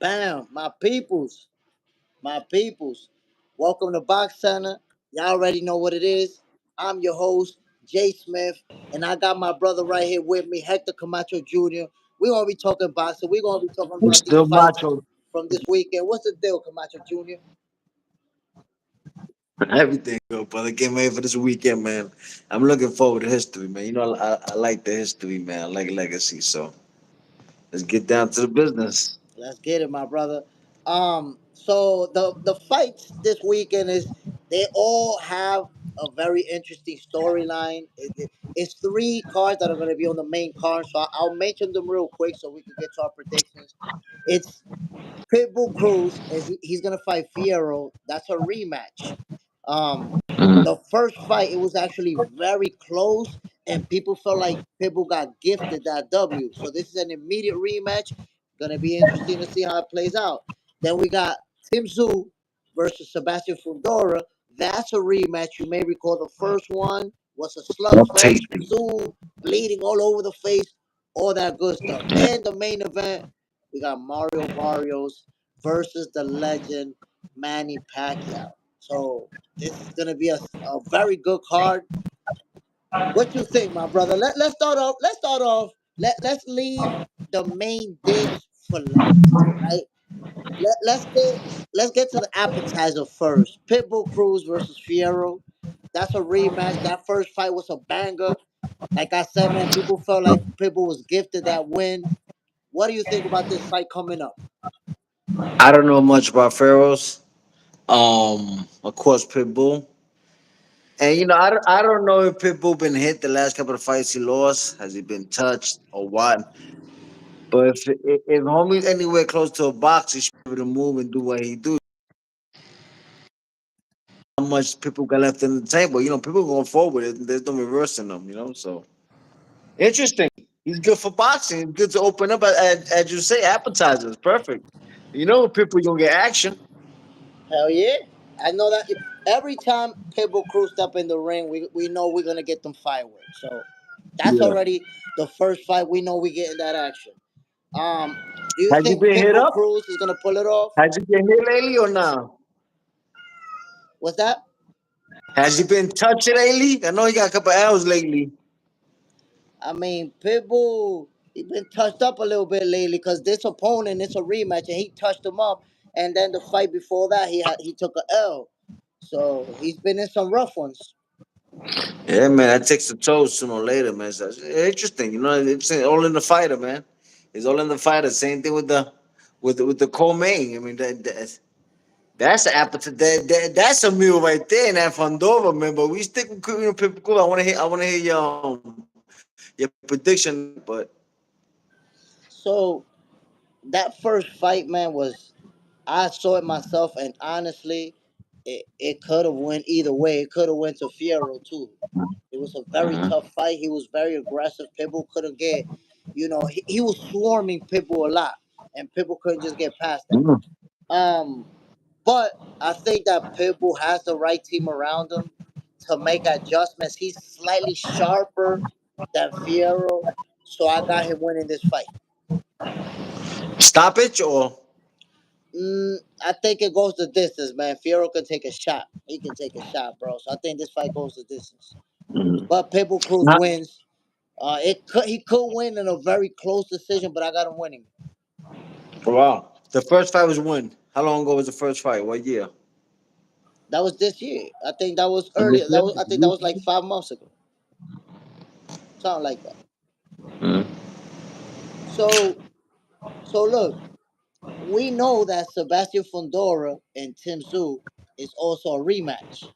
Bam, my peoples. Welcome to Box Center. Y'all already know what it is. I'm your host, Jay Smith, and I got my brother right here with me, Hector Camacho Jr. We're gonna be talking boxing. We're gonna be talking We about these still fights macho. from this weekend. What's the deal, Camacho Jr.? Everything good, brother. Getting ready for this weekend, man. I'm looking forward to history, man. I like the history, man. I like legacy. So let's get down to the business. Let's get it, my brother. So the fights this weekend is they all have a very interesting storyline. It's three cards that are going to be on the main card, so I'll mention them real quick so we can get to our predictions. It's Pitbull Cruz is he's going to fight Fierro. That's a rematch. Um, the first fight it was actually very close, and people felt like Pitbull got gifted that W. So this is an immediate rematch. Gonna be interesting to see how it plays out. Then we got Tim Tszyu versus Sebastian Fundora. That's a rematch. You may recall the first one was a That's slugfest. tasty. Tszyu bleeding all over the face, all that good stuff. And the main event, we got Mario Barrios versus the legend Manny Pacquiao. So this is gonna be a very good card. What you think, my brother? Let's start off. Let's start off. Let's leave the main dish for last, right? Let's get to the appetizer first. Pitbull Cruz versus Fierro. That's a rematch. That first fight was a banger. Like I said, man, people felt like Pitbull was gifted that win. What do you think about this fight coming up? I don't know much about pharaohs. Of course, Pitbull. And I don't know if Pitbull been hit the last couple of fights he lost. Has he been touched or what? But if homie's anywhere close to a box, he should be able to move and do what he do. How much people got left in the table? People going forward. There's no reversing them. So interesting. He's good for boxing. Good to open up, as you say, appetizers. Perfect. People gonna get action. Hell yeah. I know that every time Pitbull Cruz step in the ring, we know we're gonna get them fireworks. So that's Yeah. already the first fight. We know we getting that action. Do you Has he think been hit Pitbull up? Cruz is gonna pull it off? Has he been hit lately or not? What's that? Has he been touched lately? I know he got a couple L's lately. I mean, Pitbull he been touched up a little bit lately because this opponent it's a rematch and he touched him up, and then the fight before that he took a L. So he's been in some rough ones. Yeah, man, that takes a toll sooner or later, man. So it's interesting. It's all in the fighter, man. It's all in the fighter. Same thing with the co-main. I mean, that's the appetite. That's a meal right there in that Fandova, man. But we stick with people. Cool. I want to hear your prediction on that. But So that first fight, man, was I saw it myself, and honestly, it could have went either way. It could have went to Fierro too. It was a very tough fight. He was very aggressive. Pitbull couldn't get, he was swarming Pitbull a lot, and Pitbull couldn't just get past that. mm, Um, but I think that Pitbull has the right team around him to make adjustments. He's slightly sharper than Fierro, so I got him winning this fight. stoppage or I think it goes the distance, man. Fierro can take a shot. He can take a shot, bro. So I think this fight goes the distance. But Pitbull Cruz not? wins. He could win in a very close decision, but I got him winning. Wow. The first fight was when? How long ago was the first fight? What year? That was this year. I think that was This earlier. year? I think that was like 5 months ago, something like that. Mm. So look, we know that Sebastian Fundora and Tim Tszyu is also a rematch.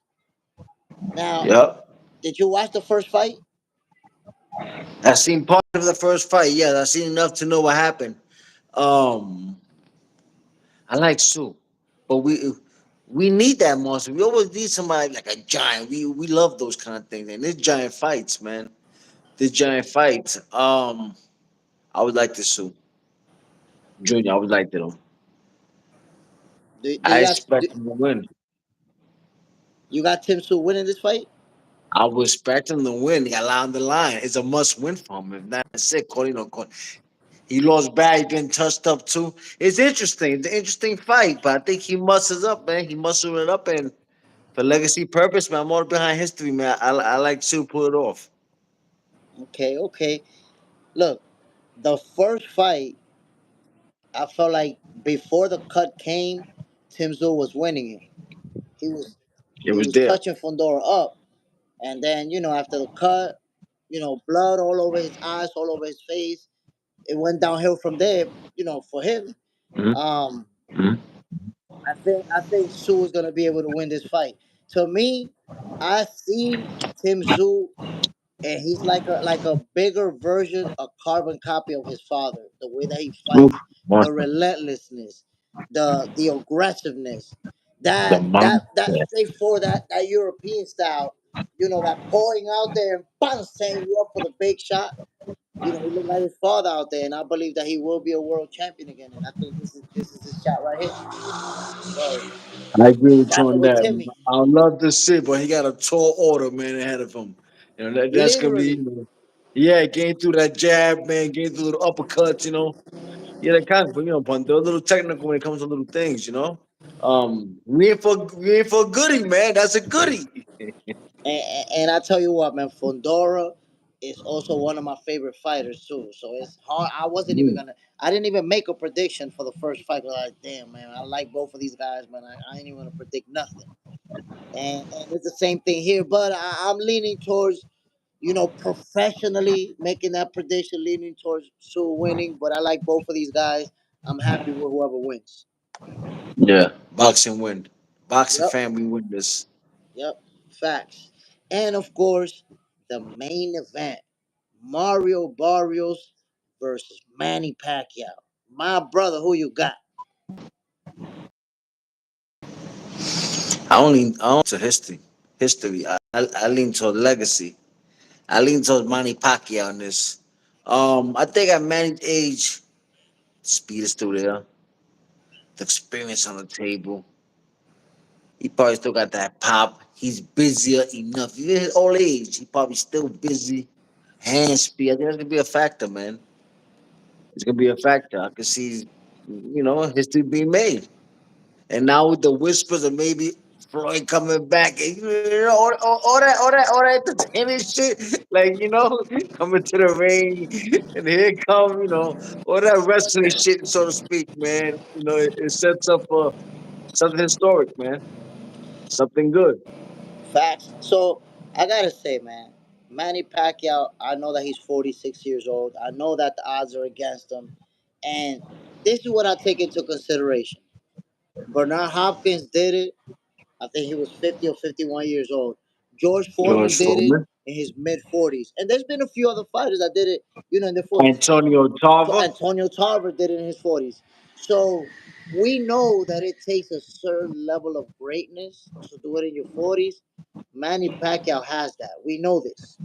Now, Yep. did you watch the first fight? I seen part of the first fight. Yeah, I seen enough to know what happened. Um, I like Sue, but we need that monster. We always need somebody like a giant. We love those kind of things, and this giant fights, man. This giant fights. I would like to Sue Junior. I would like to them. Do I you got expect him to win. you got Tim Tszyu winning this fight? I would expect him to win. He got a lot on the line. It's a must win for him. If not, sick. He lost bad. He been touched up too. It's interesting. It's an interesting fight, but I think he muscles up, man. He muscled it up, and for legacy purpose, man, I'm all behind history, man. I like to pull it off. Okay, okay. Look, the first fight, I felt like before the cut came, Tim Tszyu was winning it. He was It he was was there. touching Fondora up, and then after the cut, blood all over his eyes, all over his face. It went downhill from there. For him. Hmm. Um, Hmm. I think Sue is gonna be able to win this fight. To me, I see Tim Tszyu, and he's like a bigger version, a carbon copy of his father. The way that he Oof, fights, the monster. relentlessness, the aggressiveness, The that monster. straightforward, that European style. That going out there and bang, setting you up for the big shot. He looked like his father out there, and I believe that he will be a world champion again. And I think this is his shot right here. So I agree with you rocking on with that. Timmy, I would love to see, but he got a tall order, man, ahead of him. That's gonna be, literally. yeah, getting through that jab, man, getting through the uppercuts, Yeah, that kind of, but they're a little technical when it comes to little things. We ain't for a goodie, man. That's a goodie. And I tell you what, man, Fondora is also one of my favorite fighters too. So it's hard. Mm. I didn't even make a prediction for the first fight. 'Cause like, damn, man, I like both of these guys, man. I ain't even gonna predict nothing. And it's the same thing here, but I'm leaning towards, professionally making that prediction, leaning towards Sue winning. But I like both of these guys. I'm happy with whoever wins. Yeah, boxing win. Boxing Yep. family win this. Yep, facts. And of course, the main event, Mario Barrios versus Manny Pacquiao. My brother, who you got? I only to history. History. I lean toward legacy. I lean towards Manny Pacquiao on this. I think at Manny's age, speed is still there. The experience on the table. He probably still got that pop. He's busier enough. Even his old age, he probably still busy. Hand speed. I think that's gonna be a factor, man. It's gonna be a factor. I can see, history being made. And now with the whispers of maybe Floyd coming back, and all that entertaining shit, like coming to the ring, and here come, all that wrestling shit, so to speak, man. It sets up for something historic, man. Something good. Facts. So I gotta say, man, Manny Pacquiao. I know that he's 46 years old. I know that the odds are against him, and this is what I take into consideration. Bernard Hopkins did it. I think he was 50 or 51 years old. George Foreman George did it Foreman, in his mid 40s. And there's been a few other fighters that did it, in their 40s. Antonio Tarver. Antonio Tarver did it in his 40s. So we know that it takes a certain level of greatness to do it in your 40s. Manny Pacquiao has that. We know this.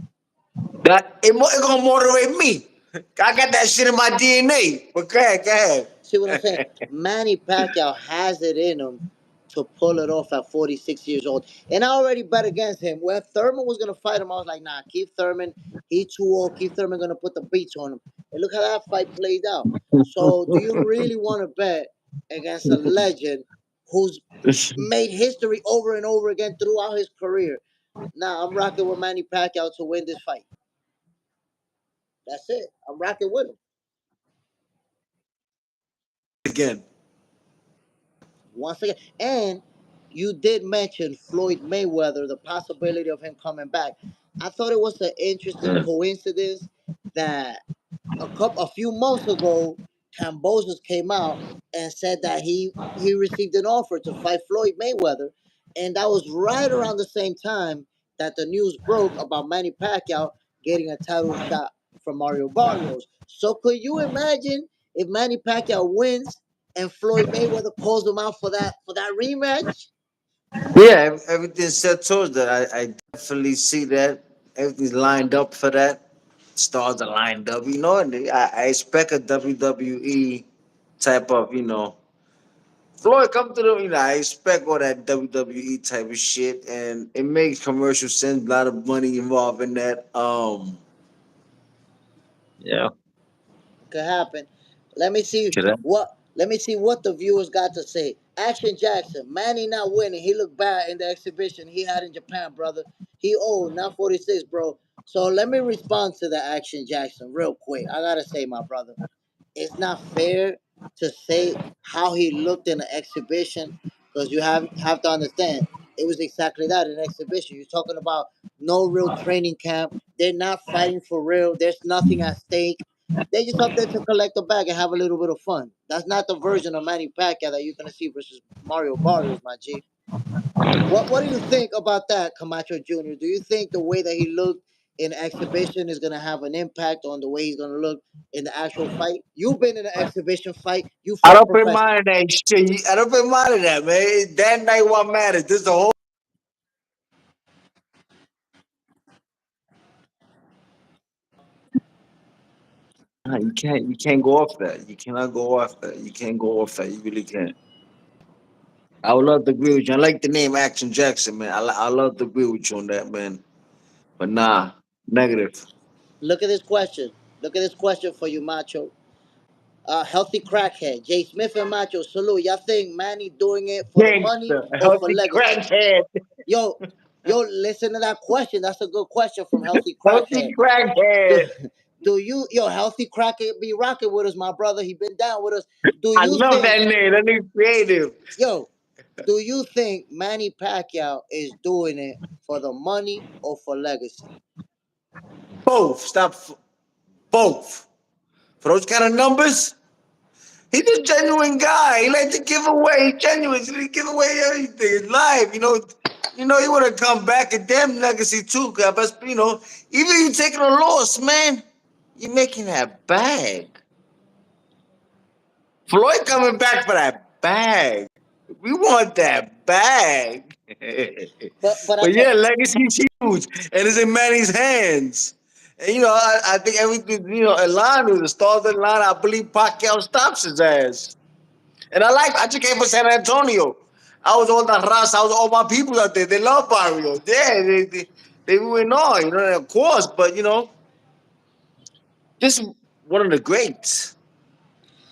It gonna motivate me. I got that shit in my DNA. But go See what I'm saying? ahead. Manny Pacquiao has it in him to pull it off at 46 years old. And I already bet against him. When Thurman was gonna fight him, I was like, nah, Keith Thurman, he too old. Keith Thurman gonna put the beats on him. And look how that fight played out. So do you really want to bet against a legend who's made history over and over again throughout his career? Nah, I'm rocking with Manny Pacquiao to win this fight. That's it. I'm rocking with him. Again. Once again. And you did mention Floyd Mayweather, the possibility of him coming back. I thought it was an interesting coincidence that a few months ago, Cambosos came out and said that he received an offer to fight Floyd Mayweather, and that was right around the same time that the news broke about Manny Pacquiao getting a title shot from Mario Barrios. So could you imagine if Manny Pacquiao wins and Floyd Mayweather calls him out for that rematch? Yeah, everything's set towards that. I definitely see that. Everything's lined up for that. Stars are lined up, and I expect a WWE type of, Floyd come to the, I expect all that WWE type of shit, and it makes commercial sense. A lot of money involved in that. Yeah. Could happen. Let me see Should I? what. Let me see what the viewers got to say. Action Jackson, Manny not winning. He looked bad in the exhibition he had in Japan, brother. He old, not 46, bro. So let me respond to the Action Jackson real quick. I gotta say, my brother, it's not fair to say how he looked in the exhibition because you have to understand it was exactly that an exhibition. You're talking about no real training camp. They're not fighting for real. There's nothing at stake. They just up there to collect a bag and have a little bit of fun. That's not the version of Manny Pacquiao that you're gonna see versus Mario Barrios, my G. What do you think about that, Camacho Jr.? Do you think the way that he looked in exhibition is gonna have an impact on the way he's gonna look in the actual fight? You've been in an exhibition fight. You I fought don't pay professional. mind in that shit. I don't pay mind in that, man. That night what matters. This the whole. Nah, you can't. You can't go off that. You cannot go off that. You can't go off that. You really can't. I would love to agree with you. I like the name Action Jackson, man. I love to agree with you on that, man. But nah, negative. Look at this question. Look at this question for you, Macho. Healthy crackhead. Jay Smith and Macho, salute. Y'all think Manny doing it for the money Gangster, a or for healthy legacy? crackhead, Yo, yo, listen to that question. That's a good question from Healthy healthy Crackhead. crackhead. Do, do you, yo, Healthy Crackhead be rocking with us, my brother? He been down with us. Do I you love think, that name. That name's creative. yo, do you think Manny Pacquiao is doing it for the money or for legacy? Both. Stop. Both. For those kind of numbers, he's a genuine guy. He likes to give away. He's genuine. He give away everything in life. He want to come back and damn legacy too. But even you taking a loss, man, you're making that bag. Floyd coming back for that bag. We want that bag. But But at the yeah, legacy's huge, and it's in Manny's hands. And I think everything. Atlanta, the stars of Atlanta. I believe Pacquiao stops his ass. And I just came from San Antonio. I was all the raza, I was all my people out there. They love Barrios. Yeah, they went on, of course. But just one of the greats.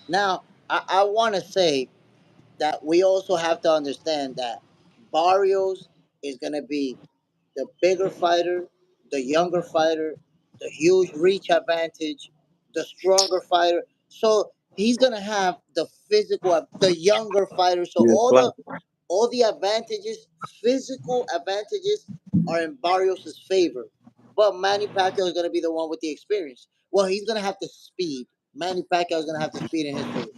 now I want to say that we also have to understand that Barrios is going to be the bigger fighter, the younger fighter, the huge reach advantage, the stronger fighter. So he's going to have the physical, the younger fighter. So Yeah, all the advantages, physical advantages, are in Barrios' favor. But Manny Pacquiao is going to be the one with the experience. Well, he's going to have the speed. Manny Pacquiao is going to have the speed in his favor.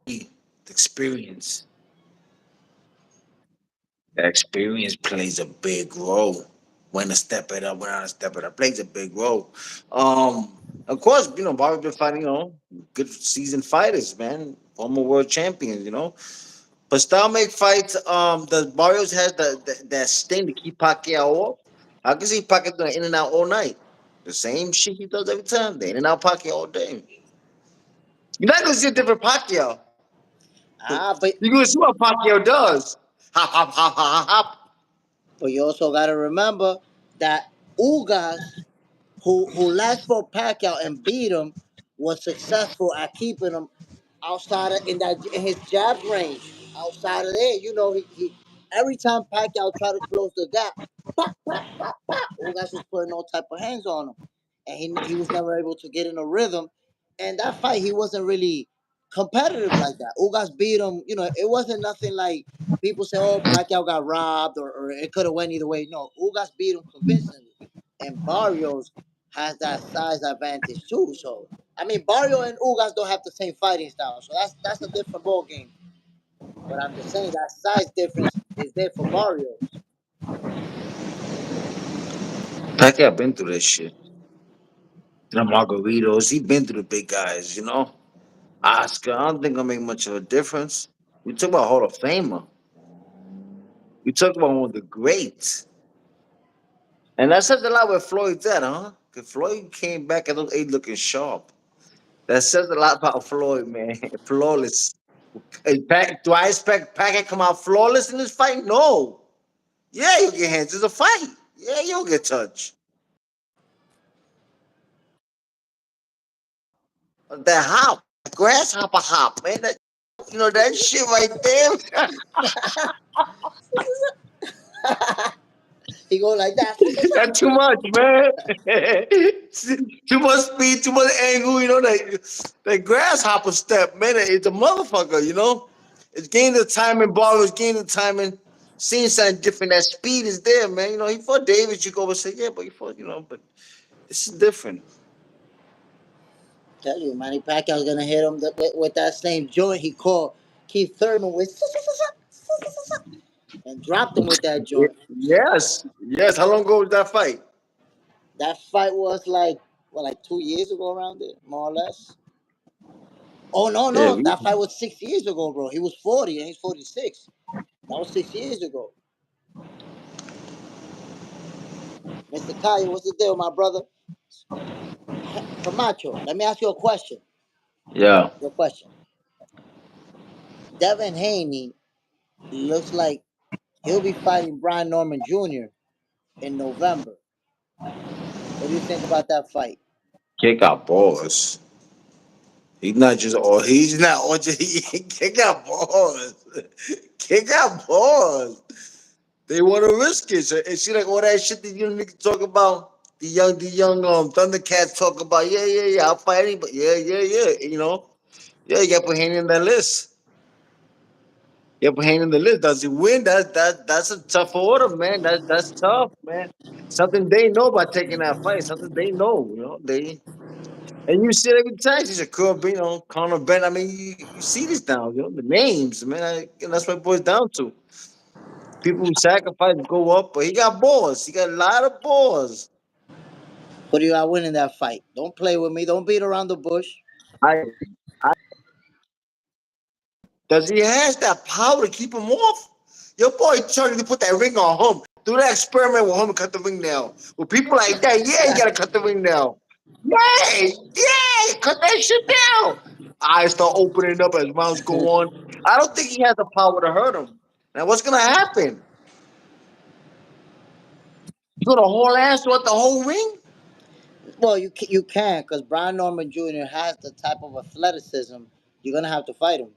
the experience. The experience plays a big role. When to step it up, when not to step it up, plays a big role. Of course, Bobby been fighting, good seasoned fighters, man, former world champions, But style make fights. Does Barrios has that sting to keep Pacquiao off? I can see Pacquiao doing in and out all night. The same shit he does every time. The in and out Pacquiao all day. You're not gonna see a different Pacquiao. Ah, but You're gonna see what Pacquiao does. Hop, hop, hop, hop, hop. But you also got to remember that Ugas, who last fought Pacquiao and beat him, was successful at keeping him outside of in his jab range. Outside of there, he every time Pacquiao tried to close the gap, pop, pop, pop, pop, Ugas was putting all type of hands on him, and he was never able to get in a rhythm. And that fight, he wasn't really competitive like that. Ugas beat him. It wasn't nothing like people say, "Oh, Pacquiao got robbed," or it could have went either way. No, Ugas beat him convincingly, and Barrios has that size advantage too. So I mean, Barrio and Ugas don't have the same fighting style, so that's a different ball game. But I'm just saying that size difference is there for Barrios. Pacquiao been through this shit. Margaritos, he been through the big guys. Oscar, I don't think gonna make much of a difference. We talk about Hall of Famer. We talk about one of the greats. And that says a lot where Floyd's at, huh? Because Floyd came back at those eight looking sharp. That says a lot about Floyd, man. Flawless. Do I expect Packard come out flawless in this fight? No. Yeah, you get hands. It's a fight. Yeah, you'll get touched. That hop, that grasshopper hop, man. That that shit right there. He go like that. That's too much, man. Too much speed, too much angle. That grasshopper step, man. It's a motherfucker. It's getting the timing, ball. It's getting the timing. Seeing something different. That speed is there, man. He fought Davis. You go and say, yeah, but he fought. But this is different. Tell you, Manny Pacquiao's gonna hit him with that same joint he called Keith Thurman with, and dropped him with that joint. Yes, yes. How long ago was that fight? That fight was like 2 years ago around there, more or less. Oh no, Yeah, no, that fight was 6 years ago, bro. He was 40 and he's 46. That was 6 years ago. Mr. Kaya, what's the deal, my brother? Camacho, let me ask you a question. yeah. Your question. Devin Haney looks like he'll be fighting Brian Norman Jr. in November. What do you think about that fight? Kick out balls. He's not just all. He's not all. Just, kick out balls. Kick out balls. They want to risk it. So it see like all that shit that you niggas talk about. The young Thundercats talk about. Yeah, yeah, yeah. I'll fight anybody. Yeah, yeah, yeah. Yeah, you got to put Haney in that list. You got to put Haney in the list. Does he win? That's a tough order, man. That's tough, man. Something they know by taking that fight. Something they know. They. And you see it every time. He's a Shakur, Conor Ben. I mean, you see this now, the names, man. That's what it boils down to. People who sacrifice go up, but he got balls. He got a lot of balls. Who do you got winning that fight? Don't play with me. Don't beat around the bush. I, I does he has that power to keep him off? Your boy trying to put that ring on him. Do that experiment with him and cut the ring down. With people like that, yeah, you gotta cut the ring down. Yay! Yay! Cut that shit down. Eyes start opening up as rounds go on. I don't think he has the power to hurt him. Now what's gonna happen? You gonna haul ass throughout the whole ring? Well, you can because Brian Norman Jr. has the type of athleticism. You're gonna have to fight him.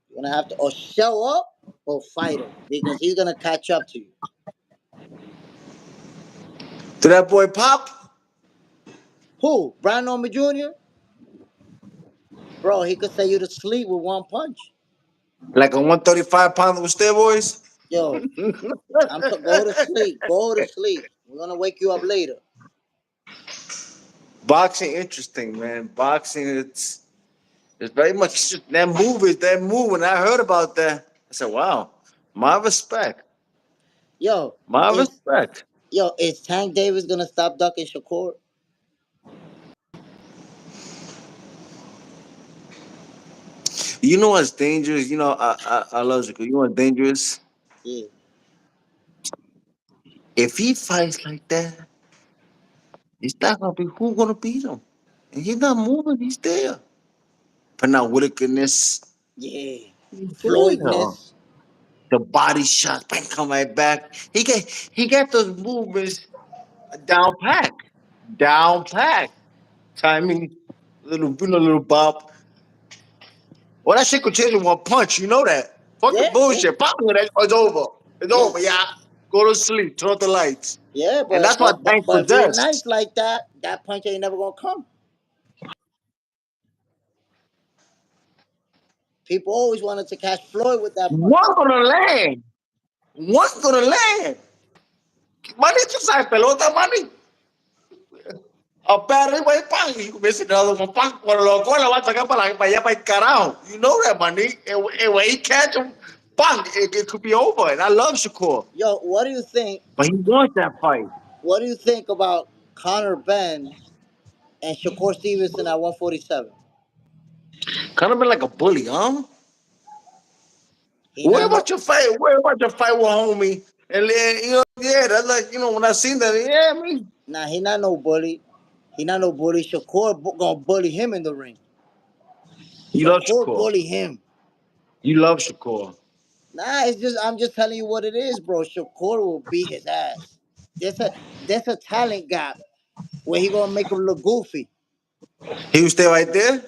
You're gonna have to or show up or fight him because he's gonna catch up to you. To that boy Pop? Who? Brian Norman Jr. Bro, he could say you to sleep with one punch. Like a 135 pounder with steroids? Yo, go to sleep. Go to sleep. We're gonna wake you up later. Boxing interesting, man. Boxing it's very much that move. When I heard about that, I said, wow, my respect. Yo, My is respect. is Tank Davis gonna stop ducking Shakur? You know what's dangerous? I love you. You know what's dangerous? Yeah, If he fights like that, it's not gonna be who gonna beat him. And he's not moving, he's there. But now Whitaker-ness, yeah. he's there. Floydness. The body shots, bang, come right back. He got those movements down pack. Down pack. Timing, little bop. Well, that shit could change with one punch. You know that. Fuck the Yeah, yeah, bullshit. Pop me, it's over. It's yeah, over, yeah. Go to sleep. Turn off the lights. yeah. And But that's what but but Tank but real possessed. nice like that. That punch ain't never gonna come. People always wanted to catch Floyd with that punch. One gonna land. One gonna land. Money, tú sabes pelota, money. A battery, güey, pan. Y comienza el other one, pan. Cuando lo coge, lo va a sacar para allá, para el carajo. You know that, money. And when he catch him, bang, it could be over. And I love Shakur. Yo, what do you think? But he wants that fight. What do you think about Connor Ben and Shakur Stevenson at 147? Kind of been like a bully, huh? He What not about no your fight? What about your fight with homie? And then, yeah, that's like, when I seen that, yeah, I mean, nah. He not no bully. He not no bully. Shakur gonna bully him in the ring. you love Shakur Shakur. bully him. You love Shakur. Nah, it's just I'm just telling you what it is, bro. Shakur will beat his ass. There's a talent gap where he gonna make him look goofy. He would stay right there.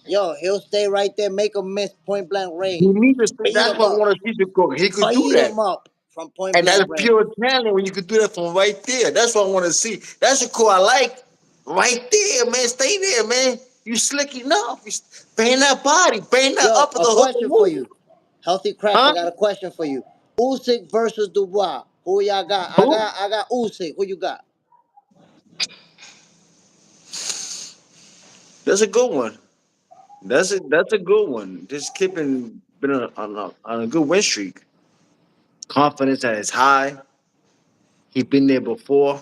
Yo, he'll stay right there, make him miss point blank He range, needs to stay. beat That's him what I up, want to see the cook. He could do beat that. him up from point And that's blank range. pure talent when you could do that from right there. That's what I want to see. That's a call I like. Right there, man. Stay there, man. You slick enough. You bang that body, bang that Yo, up of a the hook and question for move. you. Healthy Cracks, I Huh? got a question for you. Usyk versus Dubois. Who y'all got? I Who? got I got Usyk. Who you got? That's a good one. That's a good one. This kid been on a good win streak. Confidence at its high. He been there before.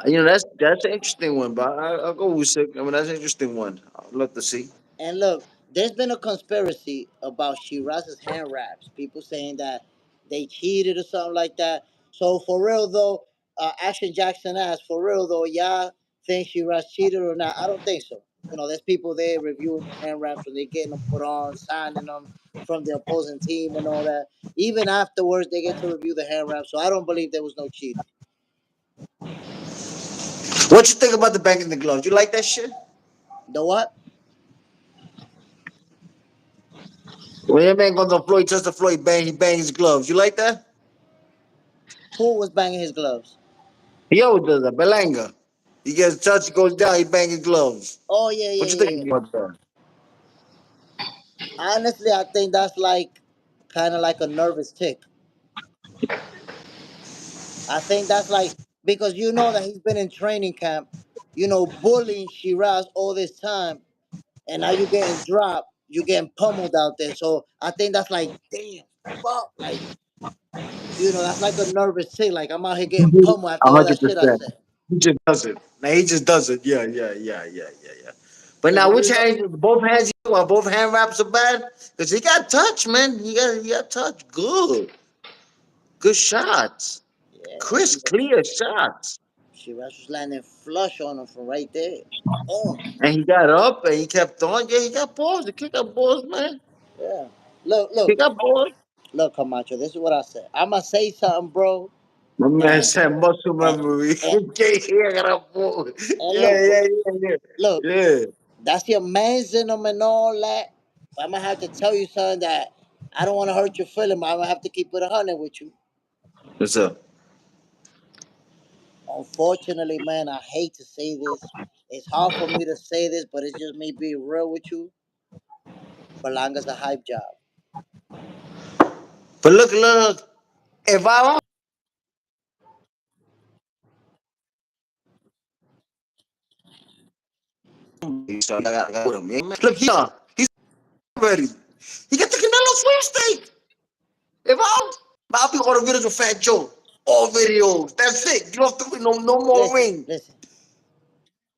That's an interesting one, but I'll go Usyk. I mean, that's an interesting one. I'd love to see. And look, there's been a conspiracy about Shiraz's hand wraps. People saying that they cheated or something like that. So for real though, Action Jackson asked, for real though, y'all think Shiraz cheated or not? I don't think so. There's people there reviewing the hand wraps when they're getting them put on, signing them from the opposing team and all that. Even afterwards, they get to review the hand wraps. So I don't believe there was no cheating. What you think about the bang in the gloves? You like that shit? The what? When your man goes on floor, he touches the floor, he bangs his gloves. You like that? Who was banging his gloves? He always does that. Belanga. He gets touched, he goes down, he bangs his gloves. Oh yeah, yeah, What you yeah, think yeah. about that? Honestly, I think that's like kind of like a nervous tick. I think that's like because you know that he's been in training camp, bullying Shiraz all this time, and now you're getting dropped, you're getting pummeled out there. So I think that's like, damn, fuck, like that's like a nervous tick. Like I'm out here getting pummeled after A all hundred that shit I percent. said. He just does it. Now he just does it. Yeah, yeah, yeah, yeah, yeah, yeah. But Because now, if which you look, hand? Both hands. While both hand wraps are bad, because he got touch, man. He got touch. Good shots. yeah, Crisp, clear shots. Shiraz was landing flush on him from right there. Boom. And he got up and he kept on. Yeah, he got balls. The kick up balls, man. Yeah. Look, look, Kick up balls. look, Camacho. This is what I said. I'ma say something, bro, My man and said muscle and memory. and, Okay, here I got a ball. and Yeah, look, yeah, yeah, yeah. look. Yeah. That's your man's in them and all that. But I'm gonna have to tell you something that I don't want to hurt your feeling, but I'm gonna have to keep it 100 with you. What's up? Unfortunately, man, I hate to say this. It's hard for me to say this, but it's just me being real with you. Berlanga's a hype job. But look. If I so I got him. Look, he's ready. He got the Canelo sweepstake. If I'll be on the videos with Fat Joe. All videos. That's it. You don't have to no more Listen, ring. listen.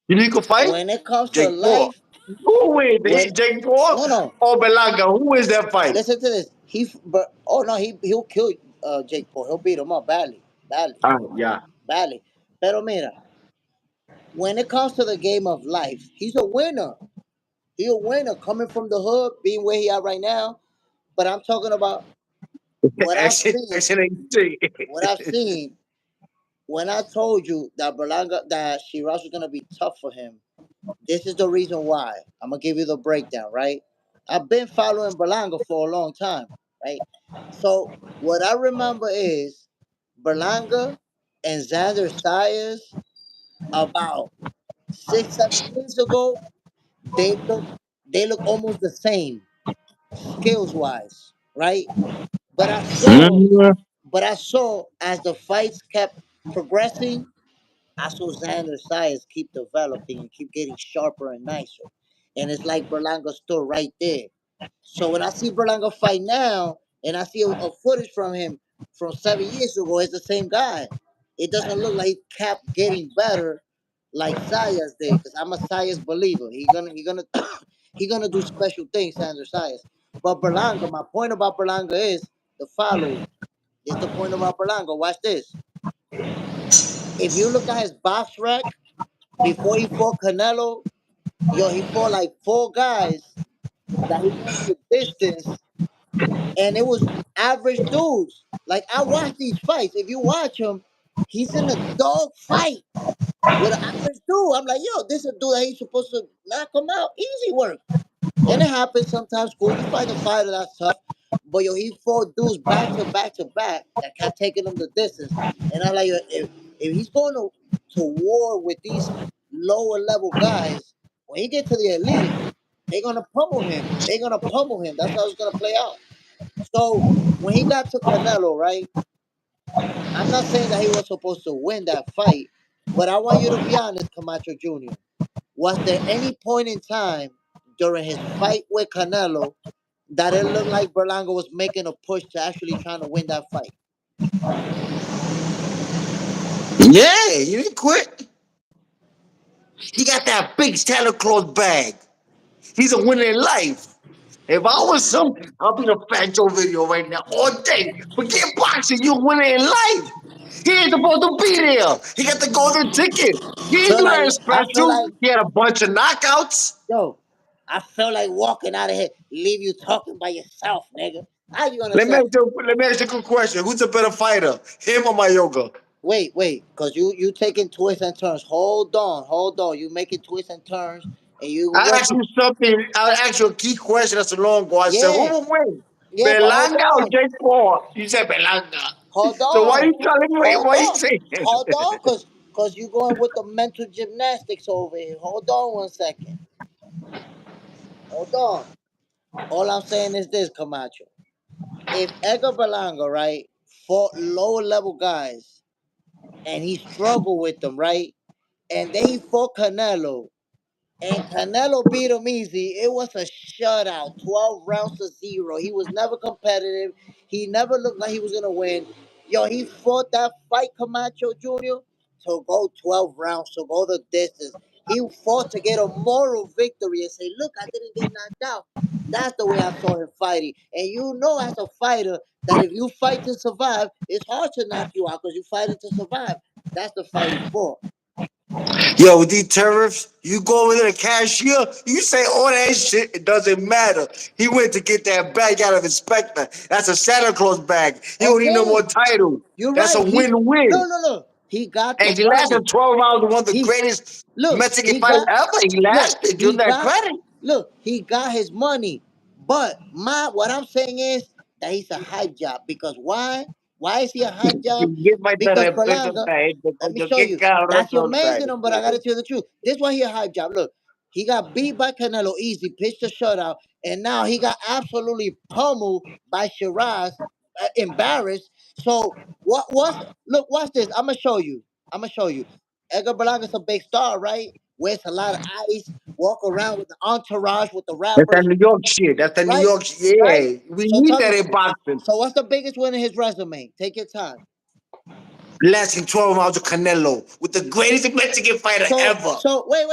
You know you can fight? When it comes to Jake Paul. life, Who wins? when Jake Paul no, no, or Belaga? Who wins that fight? listen to this. But oh no, he'll kill Jake Paul. He'll beat him up badly, badly, Yeah. badly. Pero mira, when it comes to the game of life, he's a winner. He a winner coming from the hood, being where he at right now. But I'm talking about what I've Action, seen. action ain't shit. What I've seen when I told you that that Shiraz was gonna be tough for him. This is the reason why. I'm gonna give you the breakdown, right? I've been following Berlanga for a long time, right? So what I remember is Berlanga and Xander Sayers about 6, 7 years ago. They look they look almost the same skills wise, right? But I saw, Mm. but I saw as the fights kept progressing, I saw Xander Sayers keep developing and keep getting sharper and nicer. And it's like Berlanga stood right there. So when I see Berlanga fight now, and I see a footage from him from 7 years ago, it's the same guy. It doesn't look like he kept getting better like Sayers did, because I'm a Sayers believer. He gonna do special things, Xander Sayers. But Berlanga, my point about Berlanga is the following. This is the point about Berlanga. Watch this. If you look at his box rec before he fought Canelo, yo, he fought like 4 guys that he went the distance, and it was average dudes. Like I watch these fights. If you watch him, he's in a dog fight. with an average dude. I'm like, yo, this is a dude that he's supposed to knock him out. Easy work. And it happens sometimes. Cool, you find a fighter that's tough, but yo, he fought dudes back to back to back that kept taking him the distance. And I'm like, yo, if he's going to war with these lower level guys, when he get to the elite, they're gonna pummel him. They're gonna pummel him. That's how it's gonna play out. So when he got to Canelo, right? I'm not saying that he was supposed to win that fight, but I want you to be honest, Camacho Jr. Was there any point in time during his fight with Canelo that it looked like Berlanga was making a push to actually trying to win that fight? Yeah, you didn't quit. He got that big Santa Claus bag. He's a winner in life. If I was some, I'll be the Fat Joe video right now all day. Forget boxing, you winner in life. He ain't supposed to be there. He got the golden ticket. He ain't Feel do like nothing I feel special. like He had a bunch of knockouts. yo, I feel like walking out of here, leave you talking by yourself, nigga. How you gonna Let me say? ask you, let me ask you a good question. Who's a better fighter, him or Mayoga? Wait, cause you taking twists and turns. Hold on. You making twists and turns, and you I what? asked you something. I asked you a key question. That's a long one. I said, who Yeah, will win, yeah, but Belanga or Jake Paul? You said Belanga. hold So why on, you telling me? hold Why you on, saying? hold on, cause you going with the mental gymnastics over here. Hold on 1 second. Hold on. All I'm saying is this, Camacho. If Edgar Berlanga, right, fought lower level guys and he struggled with them, right, and then he fought Canelo, and Canelo beat him easy. It was a shutout, 12 rounds to zero. He was never competitive. He never looked like he was gonna win. Yo, he fought that fight, Camacho Jr., to go 12 rounds, to go the distance. He fought to get a moral victory and say, look, I didn't get knocked out. That's the way I saw him fighting. And you know, as a fighter, that if you fight to survive, it's hard to knock you out because you fighting to survive. That's the fight he fought. Yo, with these tariffs, you go over there to cashier, you say all that shit, it doesn't matter. He went to get that bag out of Inspector. That's a Santa Claus bag. He don't need no more Okay. title. You're That's a right. win-win. No. He got the And he lasted money. 12 rounds, one of the He greatest look. Mexican He fighters got ever. He look. lasted. Give him He that got credit. look. He got his money. But my what I'm saying is that he's a hype job because why? Why is he a hype job? Get my de Because respeto Berlanga. a esta, Let me coño. show Qué you. cabrón That's your son man's ustedes, number. But I gotta tío. tell you the truth. This why he a hype job. Look, he got beat by Canelo easy, pitched a shutout, and now he got absolutely pummeled by Shiraz, embarrassed. So what? What's look? Watch this. I'm gonna show you. I'm gonna show you. Edgar Berlanga's a big star, right? Wears a lot of ice, walk around with the entourage with the That's that rappers, New York shit. That's that New right? York shit. Right? Yeah. We So need tell that me. in boxing. So what's the biggest win in his resume? Take your time. Lasting 12 rounds of Canelo with the greatest Mexican fighter ever. Wait.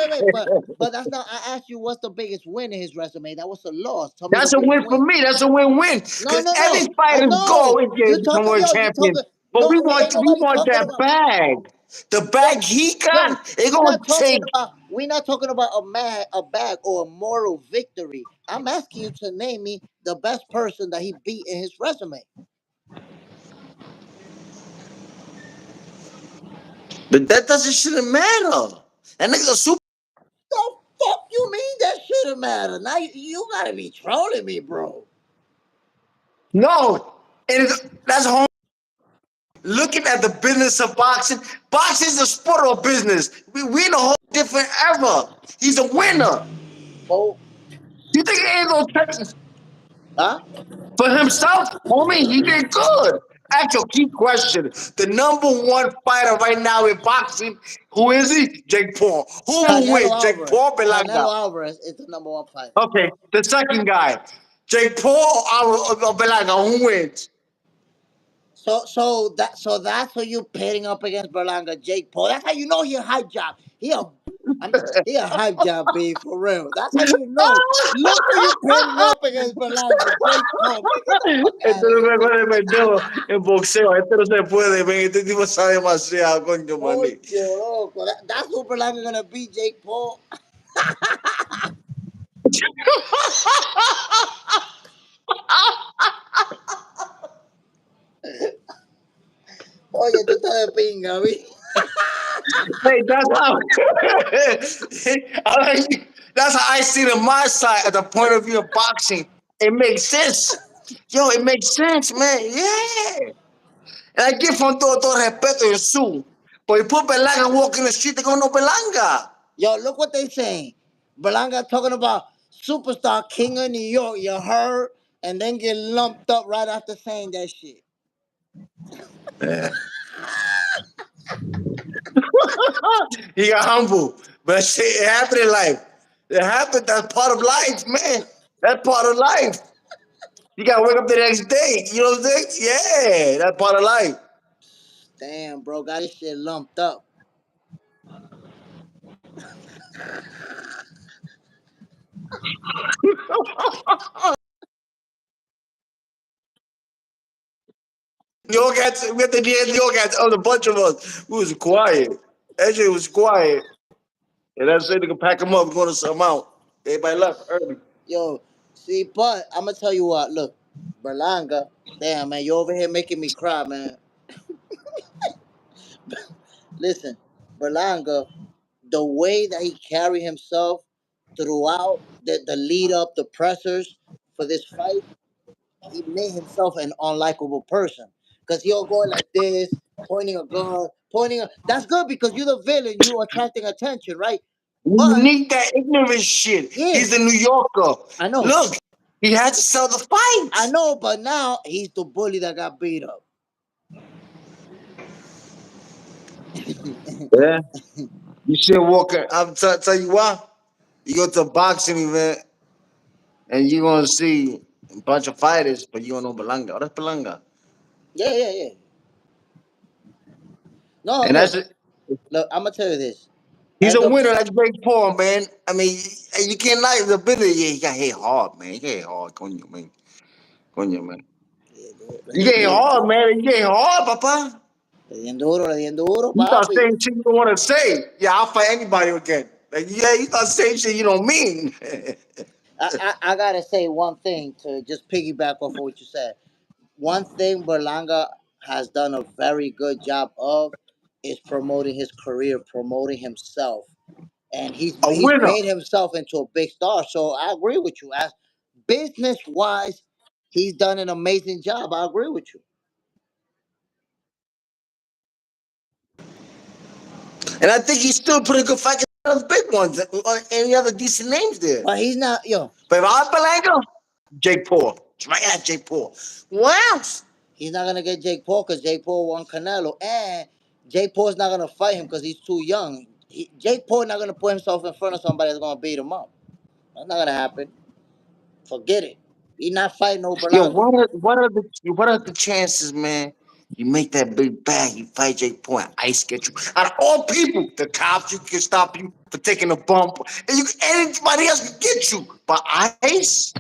But that's not. I asked you what's the biggest win in his resume. That was a loss. Tell me the That's a biggest win for win. me. That's a win-win. Because every fighter's goal No. is You to become talking? world Yo, you champion. talking? But No, ain't we nobody want talking that about. bag. The bag Yo, he yo, got, it we gonna not talking take. about. We not talking about a bag or a moral victory. I'm asking you to name me the best person that he beat in his resume. But that doesn't shouldn't matter. That nigga's a super. The fuck you mean that shouldn't matter? Now you gotta be trolling me, bro. No. And that's home. Looking at the business of boxing, boxing is a sport or business. We in a whole different era. He's a winner. Oh, You think it ain't gonna take huh? for himself? Homie, he did good. Actual key question. The number one fighter right now in boxing, who is he? Jake Paul. Who will Canelo win? Jake Alvarez. Paul, Canelo Belanga. Alvarez is the number one fighter. Okay, the second guy. Jake Paul or Belanga, who wins? So that's who you pitting up against Berlanga, Jake Paul. That's how you know he a hype job. He a hype job, B, for real. That's how you know. Look who you pitting up against Berlanga, Jake Paul. Man, get the fuck Este out of no here, me man. puede meter en boxeo, este no se puede, ven, este tipo sabe demasiado, coño, maní. Ocho, loco. That's who Berlanga gonna beat, Jake Paul. Oye, tú estás de pinga, B. Hey, that's how. I that's how I see it on my side at the point of view of boxing. It makes sense. Yo, it makes sense, man. Yeah. And I give from todo respeto y su. But you put Belanga walk in the street, they go no Belanga. Yo, look what they saying. Berlanga talking about superstar king of New York. You heard, and then get lumped up right after saying that shit. Yeah. He got humble. But shit, it happened in life. It happened. That's part of life, man. That's part of life. You gotta wake up the next day. You know what I'm saying? Yeah, that's part of life. Damn, bro, got his shit lumped up. New York had we had the New York had a bunch of us. We was quiet. That shit was quiet. And that's it. They could pack them up, going to some out. Everybody left early. Yo, see, but I'm gonna tell you what. Look, Berlanga, damn man, you over here making me cry, man. Listen, Berlanga, the way that he carried himself throughout the lead up, the pressers for this fight, he made himself an unlikable person. Cause he'll go like this, pointing a gun, pointing a. That's good because you're the villain. You attracting attention, right? We But need that ignorant shit. yeah, He's a New Yorker. I know, Look, he had to sell the I fight. know. But now he's the bully that got beat up. Yeah. You should walk. Tell you why. You go to a boxing event and you're gonna see a bunch of fighters, but you don't know Belanga. Oh, that's Belanga. Yeah, yeah, yeah. No, And that's look, it. look. I'm gonna tell you this. He's As a a winner like Jake Paul, man. I mean, you can't lie the ability. Yeah, he got hit hard, man. He got hit hard, coño, man. Coño, man. le You di get hit duro, hard, man. You get hit hard, papa. le di duro, You start papi. saying shit you don't want to say. Yeah, I'll fight anybody again. Like, yeah, you start saying shit you don't mean. I gotta say one thing to just piggyback off of what you said. One thing Berlanga has done a very good job of is promoting his career, promoting himself, and A he's winner. made himself into a big star. So I agree with you. As business wise, he's done an amazing job. I agree with you. And I think he's still putting good fight against those big ones. Any other decent names there. But he's not, yo. But if I'm Belango, Jake Paul. Right at Jake Paul. Wow. He's not gonna get Jake Paul because Jake Paul won Canelo, and Jake Paul's not gonna fight him because he's too young. Jake Paul not gonna put himself in front of somebody that's gonna beat him up. That's not gonna happen. Forget it. He's not fighting no Yo, Berlanga. what are the chances, man? You make that big bag, you fight Jake Paul, and ICE get you. Out of all people, the cops you can stop you for taking a bump, and anybody else can get you. But ICE,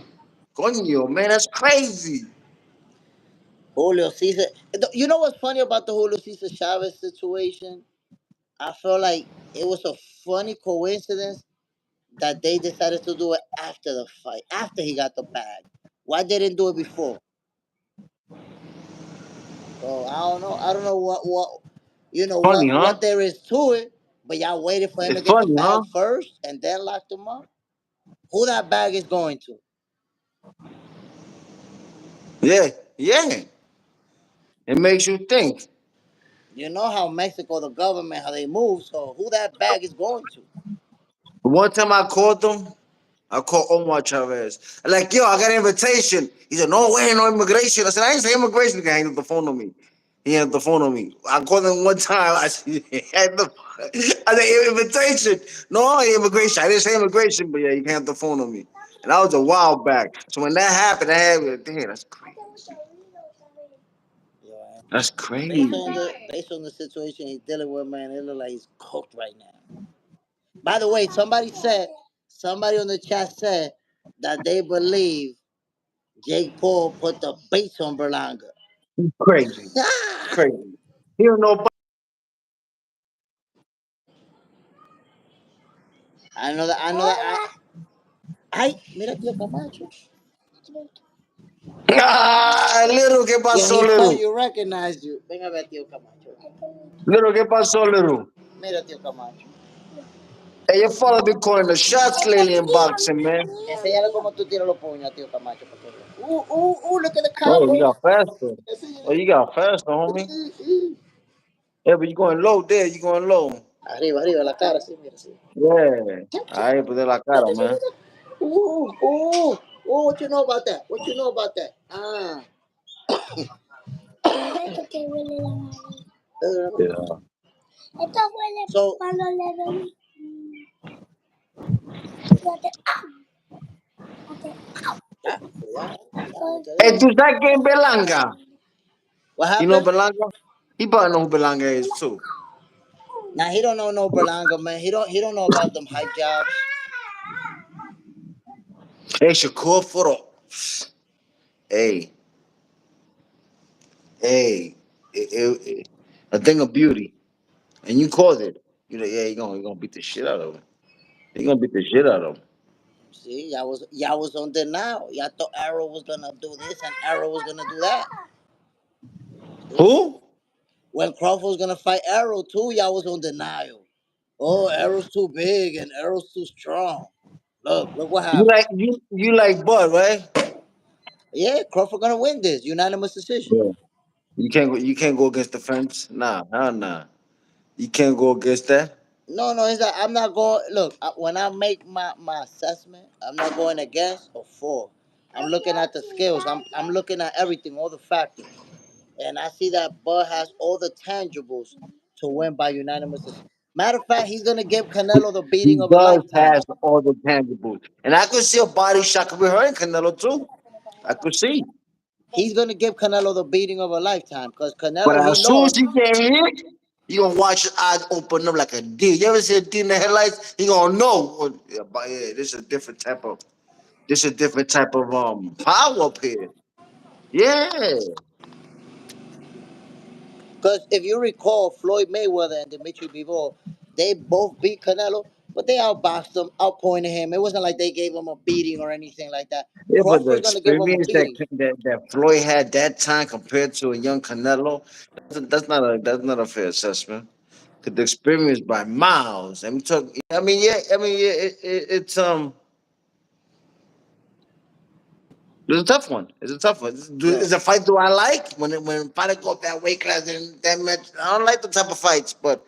coño, man, that's crazy. Julio Cesar. You know what's funny about the Julio Cesar Chavez situation? I feel like it was a funny coincidence that they decided to do it after the fight, after he got the bag. Why they didn't do it before? So I don't know. I don't know what Funny, huh? what there is to it. But y'all waited for him to It's get the funny, bag huh? first and then locked him up. Who that bag is going to? Yeah, yeah. It makes you think. You know how Mexico, the government, how they move. So who that bag is going to? One time I called them, I called Omar Chavez. I'm like, yo, I got an invitation. He said, no way, no immigration. I said, I ain't say immigration. He hang up the phone on me. He hung up the phone on me. I called him one time. I said, I said, invitation. No, immigration. I didn't say immigration, but yeah, he hung up the phone on me. And that was a while back. So when that happened, I had, damn, that's crazy. Yeah, That's crazy. based on the situation he's dealing with, man, it look like he's cooked right now. By the way, somebody on the chat said that they believe Jake Paul put the baits on Berlanga. Crazy. Crazy. He don't know. I know that. I know that. Ay, mira tío Camacho. Ah, little, ¿qué Yeah, pasó, he saw little? you, recognized you. Venga a ver, tío Camacho. Little, ¿qué pasó, little? Mira, tío Camacho. Hey, your father been calling the shots lately in boxing, man. Enséñale cómo tú tiras los puños, tío Camacho. Para que vea. Look at the Oh, you combo. got faster. Oh, you got faster, homie. Yeah, but you going low there. You going low. Arriba, arriba, la cara, sí, mira, sí. Yeah. Ahí, pues de la cara, man. What you know about that? What you know about that? Yeah. So, cuidado, cuidado, Hey, tú sabes quién Belanga? what You know happened? Belanga? He probably know who Belanga is too. Now he don't know no Berlanga, man. He don't know about them hype jobs. Hey, Shakur for the. Hey, hey. A thing of beauty. And you called it. You like, yeah, you gonna beat the shit out of him. You gonna beat the shit out of him. See, y'all was on denial. Y'all thought Arrow was gonna do this and Arrow was gonna do that. See? Who? When Crawford was gonna fight Arrow too, y'all was on denial. Oh, Arrow's too big and Arrow's too strong. Look what You happened. like you like Bud, right? Yeah, Crawford gonna win this unanimous decision. Yeah. You can't go against the fence. Nah, nah. You can't go against that. No, no, it's not, I'm not going. Look, when I make my assessment, I'm not going against or for. I'm looking at the skills. I'm looking at everything, all the factors, and I see that Bud has all the tangibles to win by unanimous decision. Matter of fact, he's gonna give Canelo the He beating of a does lifetime. has all the tangibles. And I could see a body shot with her and Canelo too. I could see. He's gonna give Canelo the beating of a lifetime because But Canelo, he as soon as knows. he get hit, you gonna watch his eyes open up like a deer. You ever see a deer in the headlights? He gonna know. Oh, yeah, but yeah, this is a different type of power up here. Yeah. Because if you recall, Floyd Mayweather and Dimitri Bivol, they both beat Canelo, but they outboxed him, outpointed him. It wasn't like they gave him a beating or anything like that. Yeah, but the Crawford's gonna give him a experience that beating. that Floyd had that time compared to a young Canelo, that's not a fair assessment. Cause the experience by miles. And we talk. I mean, yeah. I mean, yeah. It's a tough one. It's a tough one. Yo, It's a fight. Do I like when fighter go up that weight class and that much? I don't like the type of fights, but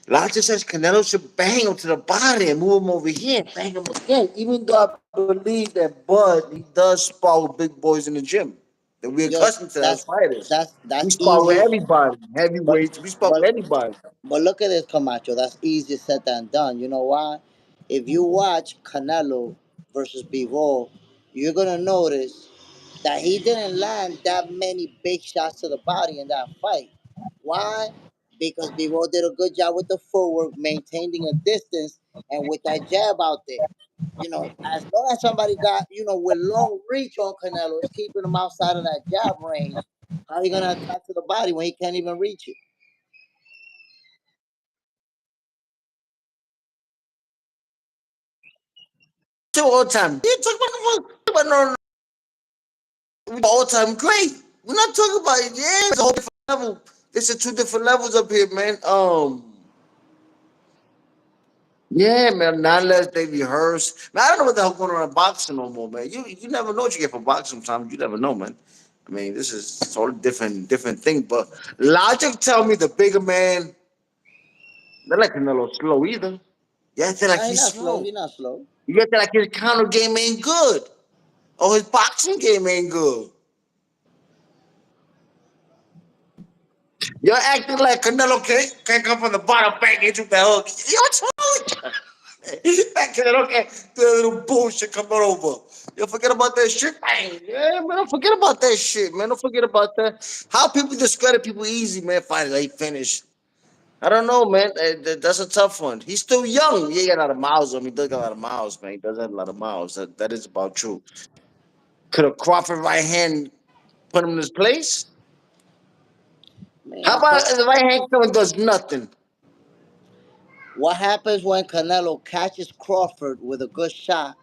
Logic says Canelo should bang him to the body and move him over here, and bang him again. Even though I believe that Bud he does spar with big boys in the gym. That we're yo, accustomed to as that's fighters. that's We that's spar with easy. everybody, But heavyweights. We spar with but anybody. but look at this, Camacho. That's easier said than done. You know why? If you watch Canelo versus Bivol, you're gonna notice that he didn't land that many big shots to the body in that fight. Why? Because Bivol did a good job with the footwork, maintaining a distance, and with that jab out there. As long as somebody got, with long reach on Canelo, is keeping him outside of that jab range, how you gonna attack to the body when he can't even reach it? So all time. You talk about no, all time great. We're not talking about it. Yeah, it's a whole different level. This is two different levels up here, man. Yeah, man. Not unless they rehearse. Man, I don't know what the hell going on in boxing no more, man. You never know what you get from boxing. Sometimes you never know, man. I mean, this is totally different thing. But logic tell me the bigger man, they're like Canelo slow either. You acting like Nah, he he's not slow. slow. He not slow. You acting like his counter game ain't good. Or his boxing game ain't good. You're acting like Canelo can't come from the bottom, bang into the hook. What's wrong with you? That Canelo can't do a little bullshit coming over. You forget about that shit. Bang. Yeah, man, don't forget about that shit, man. Don't forget about that. How people discredit people easy, man. Finally, they finish. I don't know, man. That's a tough one. He's still young. Yeah, he got a lot of miles on him. He does got a lot of miles, man. He does have a lot of miles. That is about true. Could a Crawford right hand put him in his place? How Man, about the right hand come and does nothing? what happens when Canelo catches Crawford with a good shot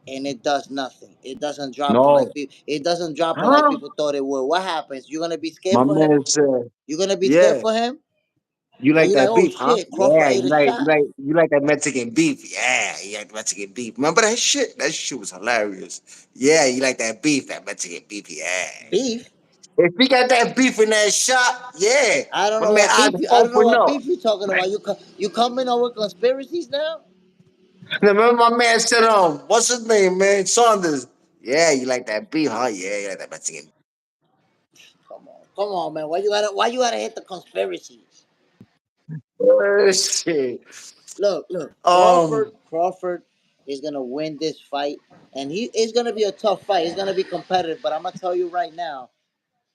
and it does nothing? It doesn't drop him No. like people. It doesn't drop him like Huh? people thought it would. What happens? You're gonna be scared My for him. man said, You're gonna be scared yeah. for him. You Oh, like you like? that Oh beef, huh? shit! Crawford Yeah, ate a shot. you like that Mexican beef. Yeah, you like Mexican beef. Remember that shit? That shit was hilarious. Yeah, you like that beef, that Mexican beef. Yeah. Beef? If he got that beef in that shot, yeah, I don't my know man, what I beef. I don't know open what up. beef you talking about. You coming up with conspiracies now? Remember my man said, what's his name, man? Saunders. Yeah, you like that beef, huh? Yeah, you like that Mexican. Come on, man. Why you gotta hit the conspiracies? Shit. Look. Um, Crawford is gonna win this fight, and he is gonna be a tough fight. It's gonna be competitive, but I'm gonna tell you right now,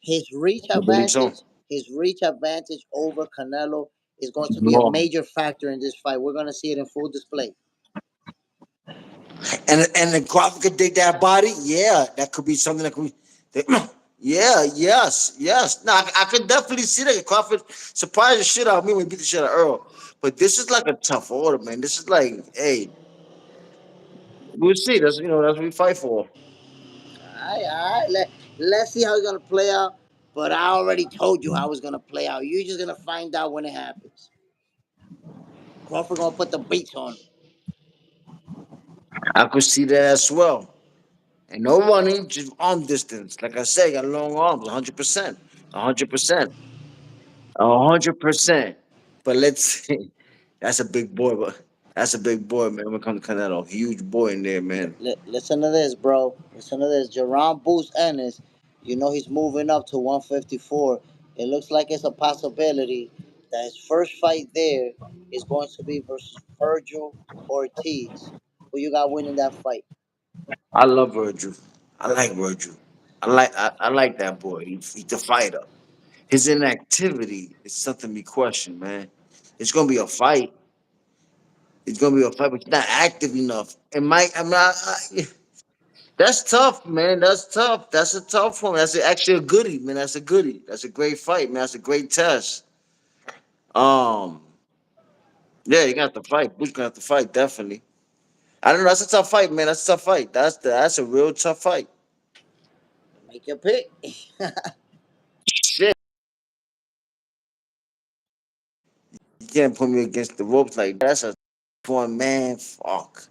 his reach I believe so. advantage, his reach advantage over Canelo is going to be a No. major factor in this fight. We're gonna see it in full display. And the Crawford could dig that body. Yeah, that could be something that could. Yeah, yes. No, I could definitely see that Crawford surprised the shit out of me when he beat the shit out of Earl. But this is like a tough order, man. This is like, hey, we'll see. That's what we fight for. All right. Let's see how it's gonna play out. But I already told you how it's gonna play out. You're just gonna find out when it happens. Crawford gonna put the beats on him. I could see that as well. And no running, just arm distance. Like I said, got long arms, 100%. 100%. 100%. But let's see. That's a big boy, but that's a big boy, man. When it comes to Canelo, huge boy in there, man. Listen to this, bro. Listen to this. Jerron Boost Ennis, you know he's moving up to 154. It looks like it's a possibility that his first fight there is going to be versus Virgil Ortiz. Who you got winning that fight? I love Virgil. I like Virgil. I like that boy. He's a fighter. His inactivity is something we question, man. It's gonna be a fight. It's gonna be a fight, but he's not active enough. And Mike, that's tough, man. That's tough. That's a tough one. Actually a goodie, man. That's a goodie. That's a great fight, man. That's a great test. Um, yeah, you got to fight. Bush gonna have to fight, definitely. I don't know. That's a tough fight, man. That's a tough fight. That's a real tough fight. Make your pick. Shit, you can't put me against the ropes like that. That's a one, man. Fuck.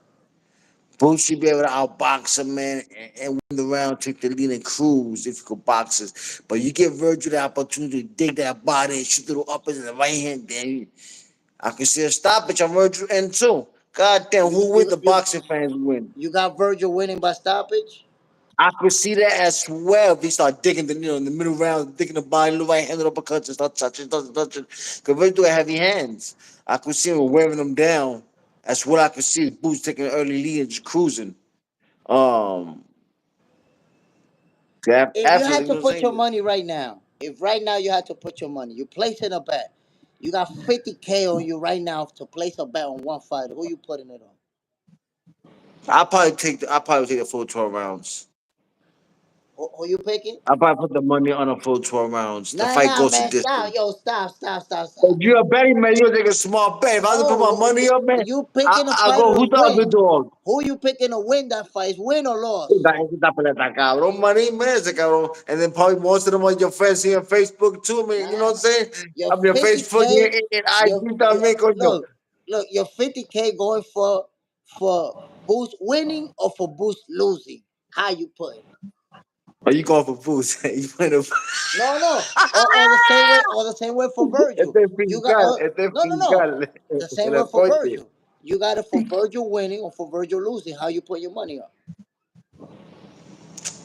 Bruce should be able to outbox him, man, and win the round, take the lead and cruise if you could box us. But you give Virgil the opportunity to dig that body and shoot little uppers in the right hand, then I can see a stoppage on Virgil end too. God damn, you, who win? you, The you, boxing fans win. you got Virgil winning by stoppage? I could see that as well. If he start digging in the middle round, digging the body, little right handed uppercuts and start touching. Because Virgil have heavy hands. I could see him wearing them down. That's what I could see. Boots taking an early lead and just cruising. Um, If you after had you to know what I'm put your saying. money right now, if right now you had to put your money, you placing a bet. You got 50K on you right now to place a bet on one fighter. Who you putting it on? I probably take the full 12 rounds. Who you picking? I probably put the money on a full 12 rounds. The fight Nah, goes to man, stop, distance. yo, If stop. you're a betting man, you'll take a small bet. If I was to put my No, money up, man, you picking a I go, fighter to who's the win. underdog? Who you picking to win that fight? Win or loss? La gente está pelota, cabrón, money, man, ese cabrón. And then probably most of them are your friends here on Facebook too, man. You know Nah, what I'm saying? your I'm your Facebook fifty here k, and your IG también, coño. look, your 50K going for Boost winning or for Boost losing. How you putting it? Are you going for boost? You playing a... No. Or the same way for Virgil. Este es You got fiscal, este es no. fiscal. The same way El for coche. Virgil. You got it for Virgil winning or for Virgil losing. How you put your money up?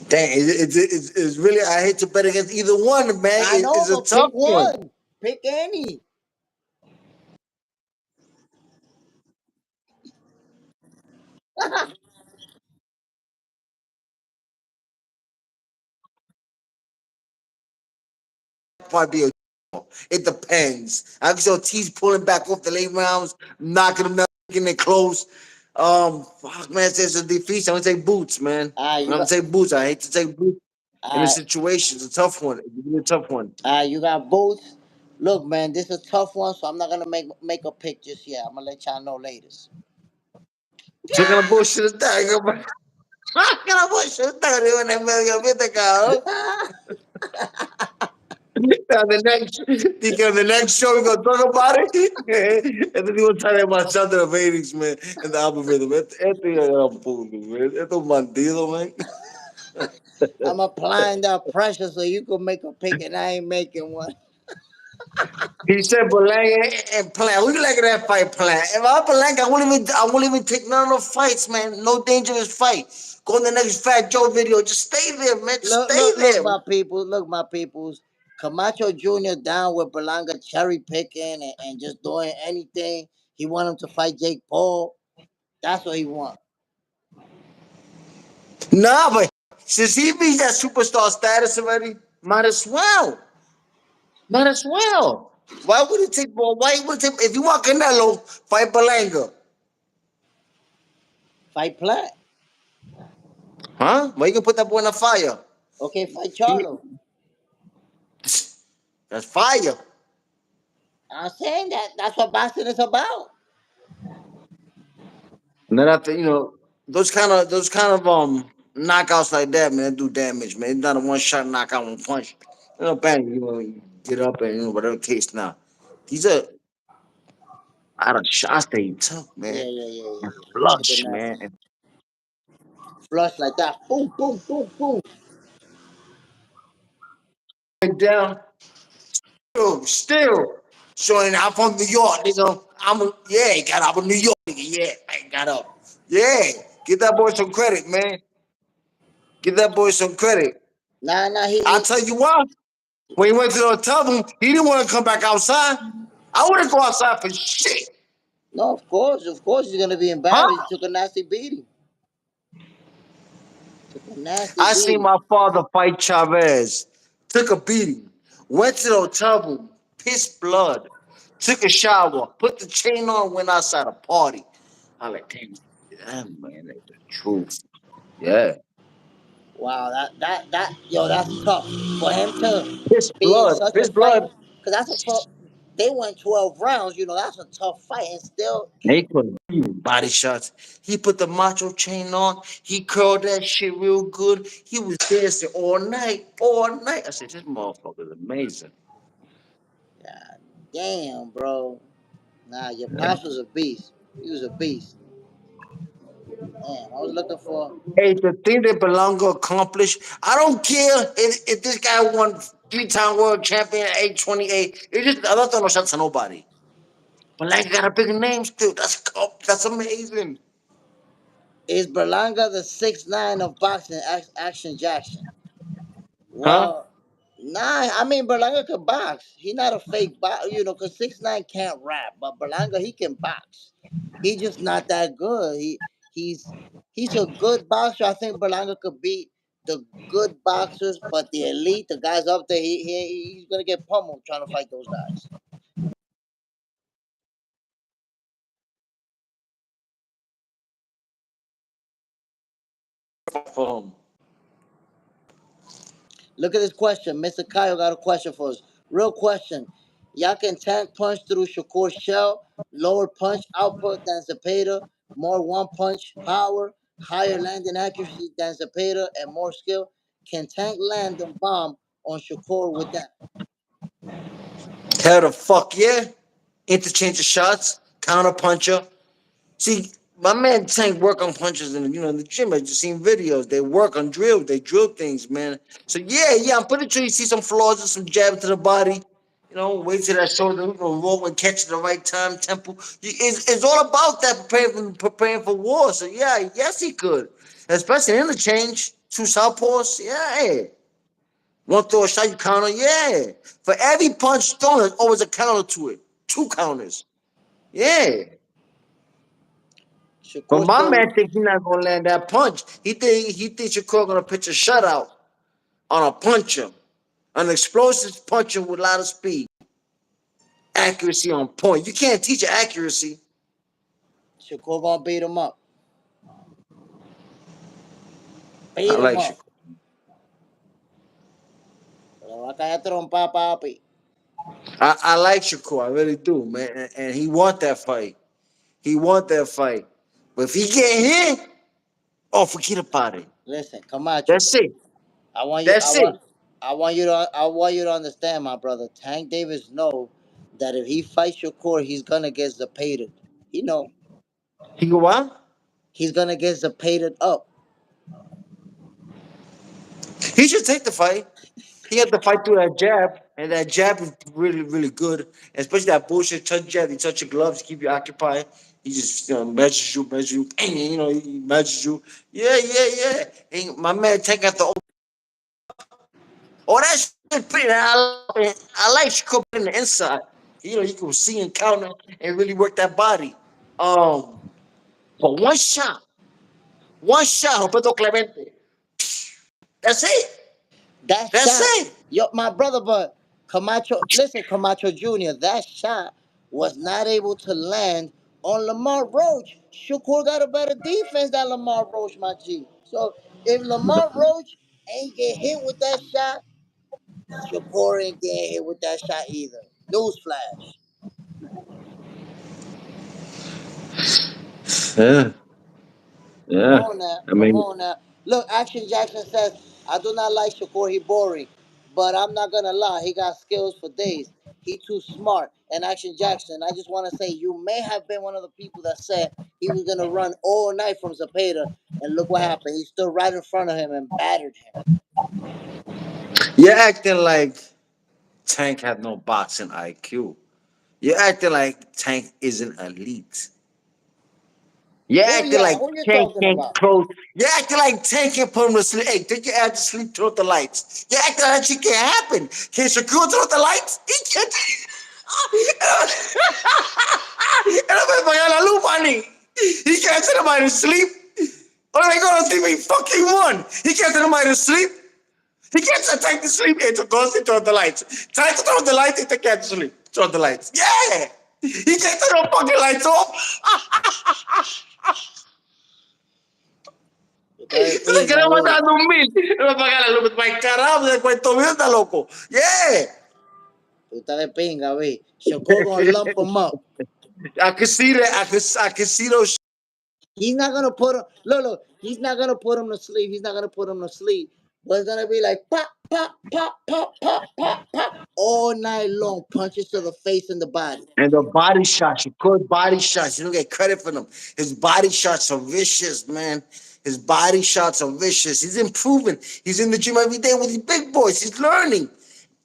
Dang, it's really, I hate to bet against either one, man. I know, It's a but tough pick one. one. Pick any. Probably be a it depends. I can see T's pulling back off the late rounds, knocking them down, getting it close. Fuck, man, it's a defeat. I'm gonna take boots, man. I'm You gonna got. take boots. I hate to take boots in a Uh, situation. It's a tough one. It's a tough one. you got both. Look, man, this is a tough one, so I'm not gonna make a pick just yet. I'm gonna let y'all know later. ¿Qué kind of bullshit is that? ¿Qué kind of bullshit is that? Digo, en el medio, viste, cabrón. Now the next show we're gonna talk about it, and then he was talking about Southern ratings, man, and the algorithm. Este era un punto, man. Esto es un bandido, man. I'm applying that pressure so you can make a pick and I ain't making one. He said Belang and Plan. Who you like that fight plan? If I Belang, I won't even take none of the fights, man. No dangerous fight. Go on the next Fat Joe video. Just stay there, man. Just stay Look, there. my people, look, my peoples. Camacho Jr. down with Berlanga cherry picking and just doing anything. He want him to fight Jake Paul. That's what he want. Nah, but since he reached that superstar status already, might as well. Might as well. Why would it take? Well, why would it take? If you want Canelo, fight Belanga, Fight Platt. huh? Why you gonna put that boy in the fire? Okay, fight He, Charlo. that's fire. I'm saying that. That's what boxing is about. And then after those kind of knockouts like that, man, they do damage, man. It's not a one shot knockout, one punch. Bang, you get up and whatever case now. These are out of shots that he took, Yeah, man, yeah, yeah, yeah, and yeah. Look at the flush, nuts. man. And Flush like that. Boom, boom, boom, boom. down, still showing I'm from New York, nigga. Yeah, got up in New York, nigga. Yeah, I got up. Yeah, give that boy some credit, man. Give that boy some credit. Nah, nah. I'll tell you what. When he went to the tub, he didn't want to come back outside. I wouldn't go outside for shit. No, of course, he's gonna be Huh? embarrassed. He took a nasty beating. Took a nasty I seen beating. my father fight Chavez. Took a beating. Went to the hotel room. Pissed blood. Took a shower. Put the chain on. Went outside a party. I like, damn, yeah, man, that's the truth. Yeah. Wow, yo, that's tough for him to Pissed be in blood. such a Pissed fight. blood. Cause that's a tough. They went 12 rounds. You know, that's a tough fight, and still, He put body shots. He put the macho chain on. He curled that shit real good. He was dancing all night, all night. I said, this motherfucker's amazing. God damn, bro. Nah, your Yeah. pops was a beast. He was a beast. Damn, I was looking for. Hey, the thing that Belongo accomplished, I don't care if this guy won three-time world champion at age 28. It just I don't throw no shots to nobody. But like got a big name still. That's amazing. Is Berlanga the 6'9" of boxing? Action Jackson. Huh? Well, nah, I mean Berlanga can box. He not a fake box, you know, cause 6'9" can't rap, but Berlanga he can box. He just not that good. He's he's a good boxer. I think Berlanga could beat the good boxers, but the elite, the guys up there, he's gonna get pummeled trying to fight those guys. For him. Look at this question. Mr. Kyle got a question for us. Real question. Y'all can tank punch through Shakur's shell, lower punch output than Zepeda, more one punch power, higher landing accuracy than Zepeda, and more skill. Can Tank land the bomb on Shakur with that? Hell the fuck yeah. Interchange of shots, counter puncher. See, my man Tank work on punches in the gym. I just seen videos. They work on drill. They drill things, man. So yeah, I'm pretty sure you see some flaws and some jab to the body. Wait till that shoulder, roll and catch at the right time, tempo. It's all about that preparing for war. So yeah, yes he could. Especially interchange, two southpaws. Yeah. One throw a shot, you counter. Yeah. For every punch thrown, there's always a counter to it. Two counters. Yeah. But Shakur my still man think he's not gonna land that punch. He thinks Shakur gonna pitch a shutout on a puncher, an explosive puncher with a lot of speed, accuracy on point. You can't teach accuracy. Shakur gonna beat him up. I Beat him like up. Shakur. Le va a caer trompa, papi. I like Shakur. I really do, man. And he want that fight. He want that fight. But if he get hit, oh, forget about it. Listen, Camacho. That's it. I want you. That's it. I want you to understand, my brother. Tank Davis know that if he fights Shakur, he's gonna get zapated. He know He go what? he's gonna get zapated up. He should take the fight. He had to fight through that jab, and that jab is really, really good. Especially that bullshit touch jab. You touch your gloves, keep you occupied. He just measures you, and he measures you. Yeah, yeah, yeah. And my man take out the oh that shit pretty. I like Shakur in the inside. You can see and counter and really work that body. Um, but one shot, Roberto Clemente. That's it. That That's shot, it. yo, my brother, but Camacho, listen, Camacho Jr., that shot was not able to land on Lamar Roach. Shakur got a better defense than Lamar Roach, my G. So if Lamar Roach ain't get hit with that shot, Shakur ain't getting hit with that shot either. Newsflash. Yeah, Come yeah. on now. I Come mean, on now. Look, Action Jackson says, I do not like Shakur. He boring. But I'm not going to lie. He got skills for days. He too smart. And Action Jackson, I just want to say, you may have been one of the people that said he was going to run all night from Zapata. And look what happened. He stood right in front of him and battered him. you're acting like Tank had no boxing IQ. You're acting like Tank isn't elite. You're Who acting ya? like Who you Tank talking can't about? close. You're acting like Tank can't put him to sleep. Hey, did you have to sleep through the lights? You're acting like that shit can't happen. Can Shakur through the lights? He can't. Él no me paga la luz, Manny. He can't tell nobody to sleep. Oh my God, think he fucking won. He can't tell nobody to sleep. He can't tell Tank to sleep and to go sleep, turn the lights. Tank to turn the lights and Tank can't sleep. Turn the lights. Yeah. He can't turn the fucking lights off. Tú estás de Entonces pinga, queremos güey. dar 2,000. No me pagar la luz. My carajo, de cuento mío está loco. Yeah. Tú estás de pinga, güey. Shakur gonna lump him up. I can see that. I can see those. He's not gonna put him. Look. He's not gonna put him to sleep. He's not gonna put him to sleep. But it's gonna be like pop, pop, pop, pop, pop, pop, pop, all night long. Punches to the face and the body. And the body shots, your good body shots. You don't get credit for them. His body shots are vicious, man. His body shots are vicious. He's improving. He's in the gym every day with the big boys. He's learning.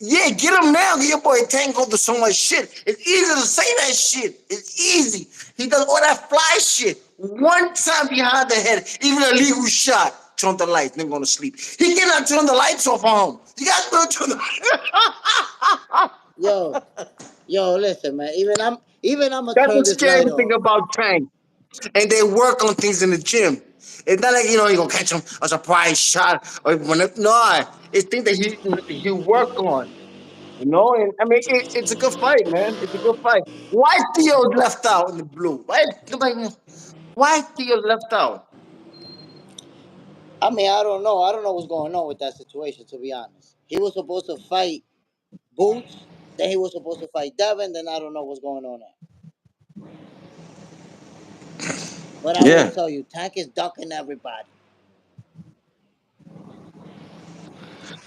Yeah, get him now. Get your boy Tank go through so much shit. It's easy to say that shit. It's easy. He does all that fly shit. One time behind the head, even a legal shot. Turn the lights, nigga going to sleep. He cannot turn the lights off on him. You got to turn the Yo, yo, listen, man. Even I'm gonna That's turn the this scary light thing off. about Tank. And they work on things in the gym. It's not like you're gonna catch him a surprise shot or when no, it's things that he work on. And I mean it's a good fight, man. It's a good fight. Why Theo left out in the blue? Why Theo left out? I mean, I don't know. I don't know what's going on with that situation. To be honest, he was supposed to fight Boots. Then he was supposed to fight Devin. Then I don't know what's going on there. But I will Yeah, tell you, Tank is ducking everybody.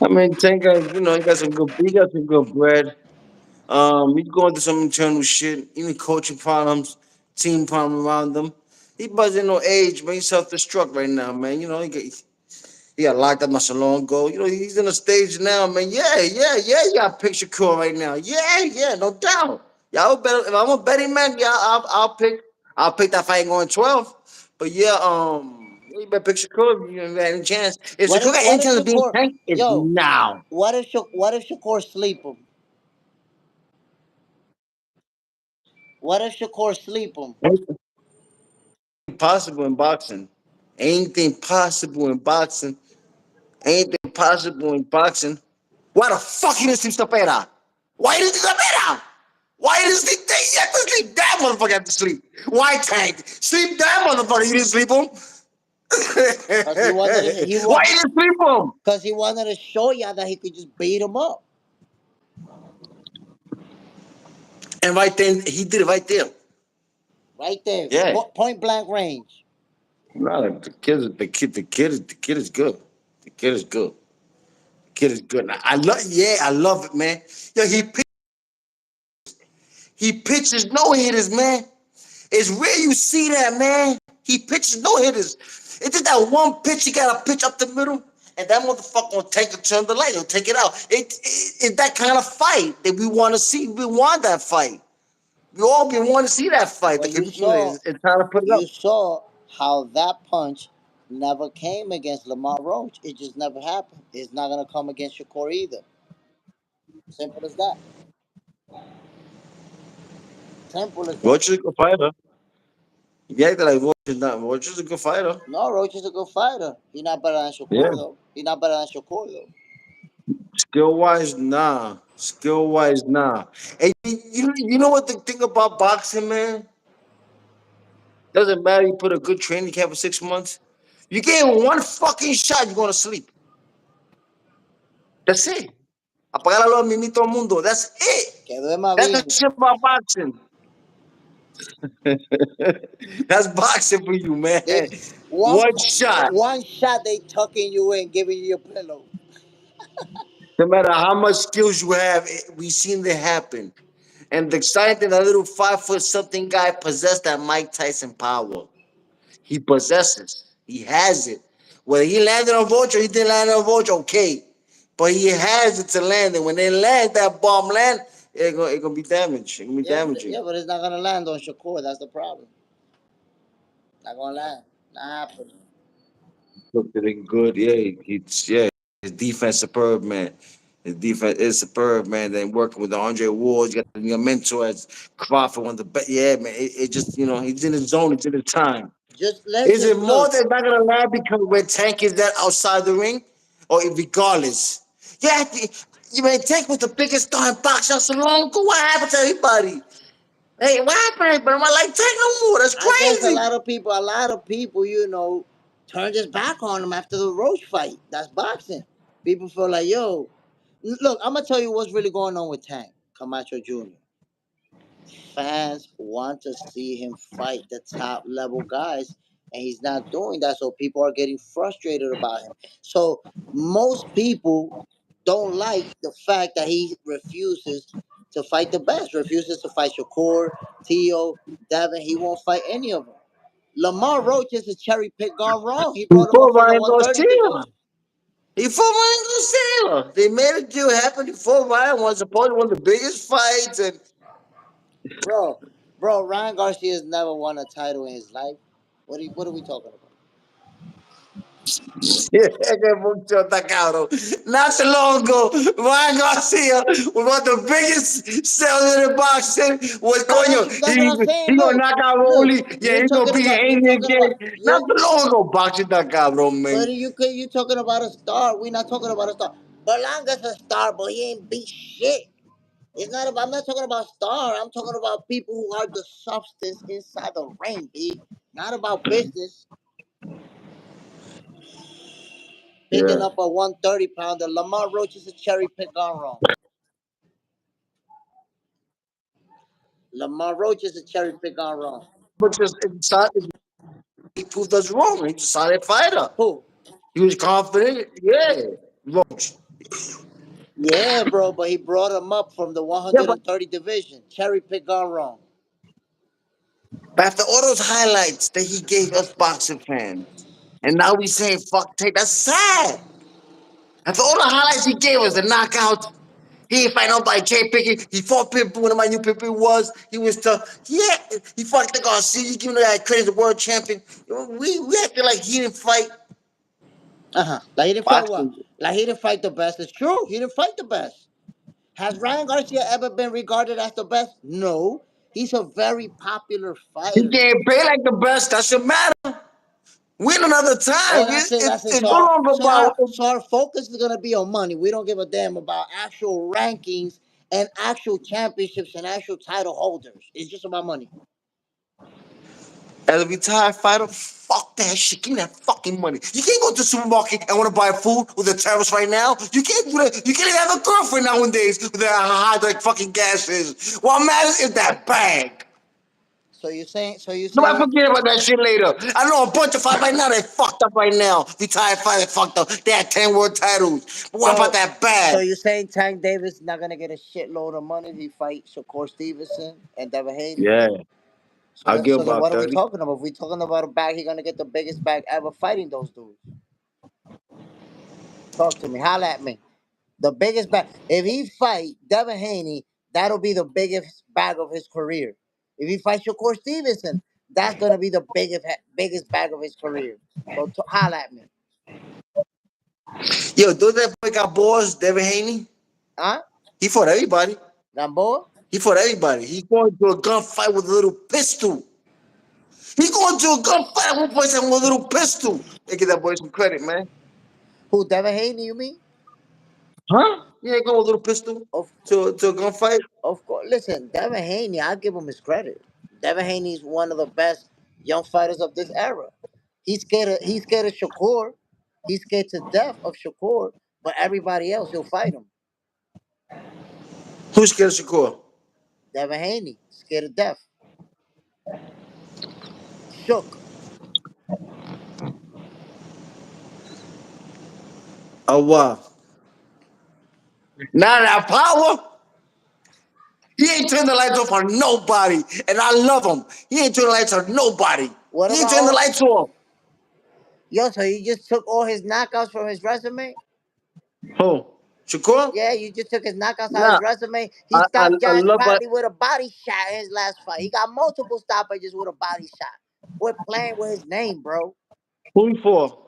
I mean Tank, he got some good bread. He's going through some internal shit, even coaching problems, team problem around him. He buzzing no age, man. He's self-destruct right now, man. He got locked up not so long ago. He's in a stage now, man. Yeah, yeah, yeah. You got picture cool right now. Yeah, yeah, no doubt. Yeah, if I'm a betting man, yeah, I'll pick that fight going 12. But yeah, you better pick Shakur if you have any chance. If What Shakur if got what any if chance of being Shakur? tanked, it's Yo, now. what if Shakur sleep him? What if Shakur sleep him? Anything possible in boxing. Anything possible in boxing. Anything possible in boxing. Why the fuck you didn't sleep Stopera? Why didn't you sleep Stopera? Why didn't you sleep? You have to sleep. That motherfucker have to sleep. Why Tank? Sleep that motherfucker. You didn't sleep him. Cause he wanted to, he Why want you didn't sleep him? cause he wanted to show y'all that he could just beat him up And right then, he did it right there. right there, Yeah. point blank range. No, the kid is good. The kid is good. Kid is good. I love. Yeah, I love it, man. Yo, he pitches no hitters, man. It's rare you see that, man. He pitches no hitters. It's just that one pitch he got to pitch up the middle, and that motherfucker gonna take it, turn the light, he'll take it out. It's that kind of fight that we want to see. We want that fight. We all been wanting to see that fight. But It's time to put it up. you saw how that punch never came against Lamar Roach. It just never happened. It's not gonna come against Shakur either. Simple as that. Simple as that. Roach is a good fighter. You acting like Roach is not. Roach is a good fighter. No, Roach is a good fighter. He's not better than Yeah. Shakur though. He's not better than Shakur though. Skill wise, nah. Skill wise, nah. And you know what the thing about boxing, man? Doesn't matter. You put a good training camp for 6 months. You get one fucking shot, you're gonna sleep. That's it. Apagar la luz, mimi, todo el mundo. That's it. Que duerma That's the bien. shit about boxing. That's boxing for you, man. They, One shot. one shot they tucking you in, giving you your pillow. No matter how much skills you have, we've seen it happen. And the exciting thing, that little 5 foot something guy possessed that Mike Tyson power. He possesses. He has it. Whether he landed on Vulture, he didn't land on Vulture, okay. But he has it to land. And when they land, that bomb land, it gonna be damaged. It gonna be damaging. But it's not gonna land on Shakur. That's the problem. Not gonna land. Not happening. Looked at it good. Yeah. His defense superb, man. His defense is superb, man. Then working with the Andre Ward, you got your mentor as Crawford, one of the best. Yeah, man. It just he's in his zone. He's in his time. Just Is it listen, more look. than not gonna lie because where Tank is that outside the ring, or regardless? Yeah, you mean Tank was the biggest star in boxing so long ago. What happened to everybody? Hey, what happened? But am I like Tank no more? That's I guess crazy. a lot of people, turned his back on him after the Roach fight. That's boxing. People feel like, yo, look, I'm gonna tell you what's really going on with Tank Camacho Jr. Fans want to see him fight the top level guys, and he's not doing that. So people are getting frustrated about him. So most people don't like the fact that he refuses to fight the best, refuses to fight Shakur, Tio, Devin. He won't fight any of them. Lamar Roach is a cherry pick gone wrong. He brought him up Before from the Ryan 130 Garcia. division. Before Ryan Garcia. They made a deal happen before Ryan was supposed one of the biggest fights. And Bro, Ryan Garcia has never won a title in his life. What are we talking about? yeah, mucho atacado. Not so long ago, Ryan Garcia was one of the biggest sellers in the boxing. Was coño, That's what I'm he saying. gonna Look, knock out look, Rolly. Yeah, he gonna beat Haney again. Not you're so long ago, boxing that cabrón, man. but you talking about a star. We're not talking about a star. Berlanga's a star, but he ain't beat shit. It's not about. I'm not talking about star. I'm talking about people who are the substance inside the ring, B. Not about business. Picking Yeah. up a 130 pounder. Lamar Roach is a cherry pick gone wrong. Lamar Roach is a cherry pick gone wrong. But just inside, he proved us wrong. He's a solid fighter. Who? He was confident. Yeah. Roach. Yeah, bro, but he brought him up from the Yeah, but 130 division. Cherry pick gone wrong. after all those highlights that he gave us boxing fans, and now we saying fuck take, that's sad. After all the highlights he gave us, the knockouts, he ain't fight nobody. Jay Pickett, he fought Pitbull. One of my new Pitbull he was tough. Yeah, he fought the Garcia. You giving that credit, the world champion. We acting like he didn't fight Like he didn't fight what? boxing. Like he didn't fight the best. It's true. He didn't fight the best. Has Ryan Garcia ever been regarded as the best? No. He's a very popular He fighter. can't pay like the best. That should matter. Win another time. Oh, that's it. That's it. It's no longer about. So our focus is gonna be on money. We don't give a damn about actual rankings and actual championships and actual title holders. It's just about money. As a retired fighter, fuck that shit. Give me that fucking money. You can't go to the supermarket and want to buy food with the tariffs right now. You can't do that. You can't even have a girlfriend nowadays with how high that fucking gas is. What matters is that bag. So you saying Nobody forget about that shit later. I know a bunch of fighters right now, they fucked up right now. Retired fighters fucked up. They had 10 world titles. But what about so that so bad? you saying Tank Davis not gonna get a shitload of money if he fights Shakur Stevenson and Devin Haney? Yeah, So I'll then, give so then, about what are we 30. talking about? If we talking about a bag, he gonna get the biggest bag ever fighting those dudes. Talk to me, holla at me. The biggest bag. If he fight Devin Haney, that'll be the biggest bag of his career. If he fights Shakur Stevenson, that's gonna be the biggest bag of his career. So holla at me, Yo, do that boy got balls, Devin Haney? huh? He fought everybody. Gamboa? He fought everybody. He going to a gunfight with a little pistol. He going to a gunfight at one point with a little pistol. They give that boy some credit, man. Who Devin Haney? You mean? Huh? Yeah, going with a little pistol Of to a gunfight. Of course, listen, Devin Haney, I give him his credit. Devin Haney's one of the best young fighters of this era. He's scared of Shakur. He's scared to death of Shakur, but everybody else he'll fight him. Who's scared of Shakur? Devin Haney, scared to death. Shook. Oh, wow. Now that power, he ain't turned the lights off on nobody. And I love him. He ain't turned the lights on nobody. What He ain't about turned the all lights off. yo, so you just took all his knockouts from his resume? Who? Shakur? Yeah, you just took his knockouts out of Nah, his resume. He I stopped Josh love what. Bradley with a body shot in his last fight. He got multiple stoppages with a body shot. Quit playing with his name, bro. Who he for?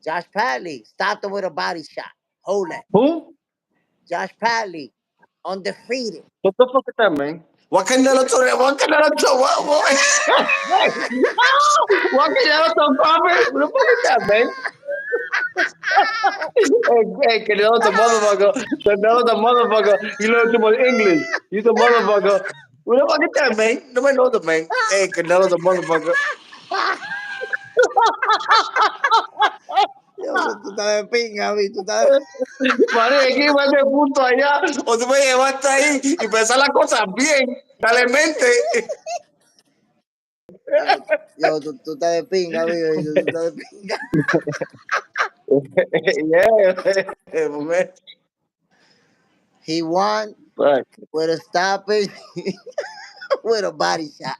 Josh Padley stopped him with a body shot. Hold that. Who? Josh Padley, undefeated. What the fuck is that, man? What Canelo told that? What Canelo told? What? What Canelo told Crawford? What the fuck is that, man? Hey, Canelo's a motherfucker. Canelo's a motherfucker. He learned too much English. He's a motherfucker. What the fuck is that, man? Nobody knows the man. Hey, Canelo's a motherfucker. Yo, tú estás de pinga, vi, tú estás de... Vale, hay que llevar de punto allá. O tú puedes llevarte ahí y pensar las cosas bien. Dale mente. Yo, tú estás de pinga, vi, tú estás de pinga. Yeah, man. He won Fuck. with a stoppage, with a body shot.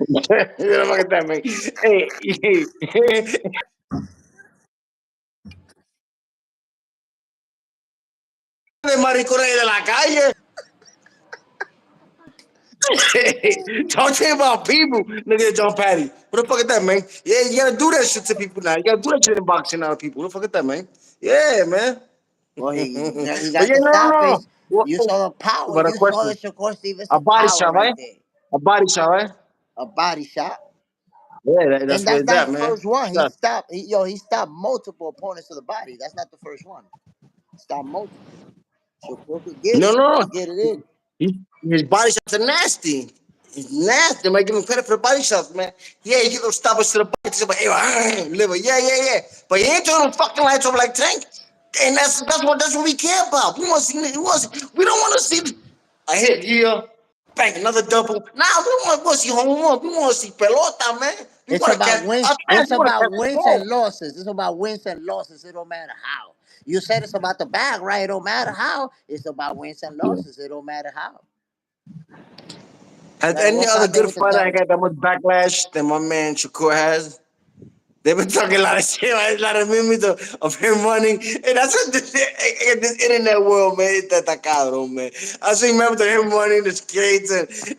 Look at that, man. Hey, de maricones de la calle. Talk to him about people, nigga. John Patty. What the fuck is that, man? Yeah, you gotta do that shit to people now. You gotta do that shit in boxing now, to people. What the fuck is that, man? Yeah, man. Well, he But got yeah, the no, no, no. stoppage. What, You saw the power. but a You saw the question. Shakur A Stevenson body power shot, right right? there. A body shot, right? A body shot. Yeah, And that's where that's it's not at, his man. first one. He Shot. stopped. He stopped multiple opponents to the body. That's not the first one. Stopped multiple. Shakur could get No, it. no, He no. could get it in. His body shots are nasty. He's nasty. I give him credit for the body shots, man. Yeah, he get those stoppers to the body. But hey, liver. Yeah, yeah, yeah. But he ain't turning fucking lights over like Tank. And that's what we care about. We don't want to see a hit here, bang another double. Nah, we want to see home run. We want to see pelota, man. We It's want to about catch wins. us fans. It's We want to about catch the wins and ball. losses. It's about wins and losses. It don't matter how. You said it's about the bag, right? It don't matter how. It's about wins and Yeah. losses. It don't matter how. Has Like any what's other out there good with the fighter I devil? got that much backlash than my man Shakur has? They've been talking a lot of shit, right? A lot of memes of him running. And that's what this internet world, man. It's that cabrón, man. I see memes of him running the skates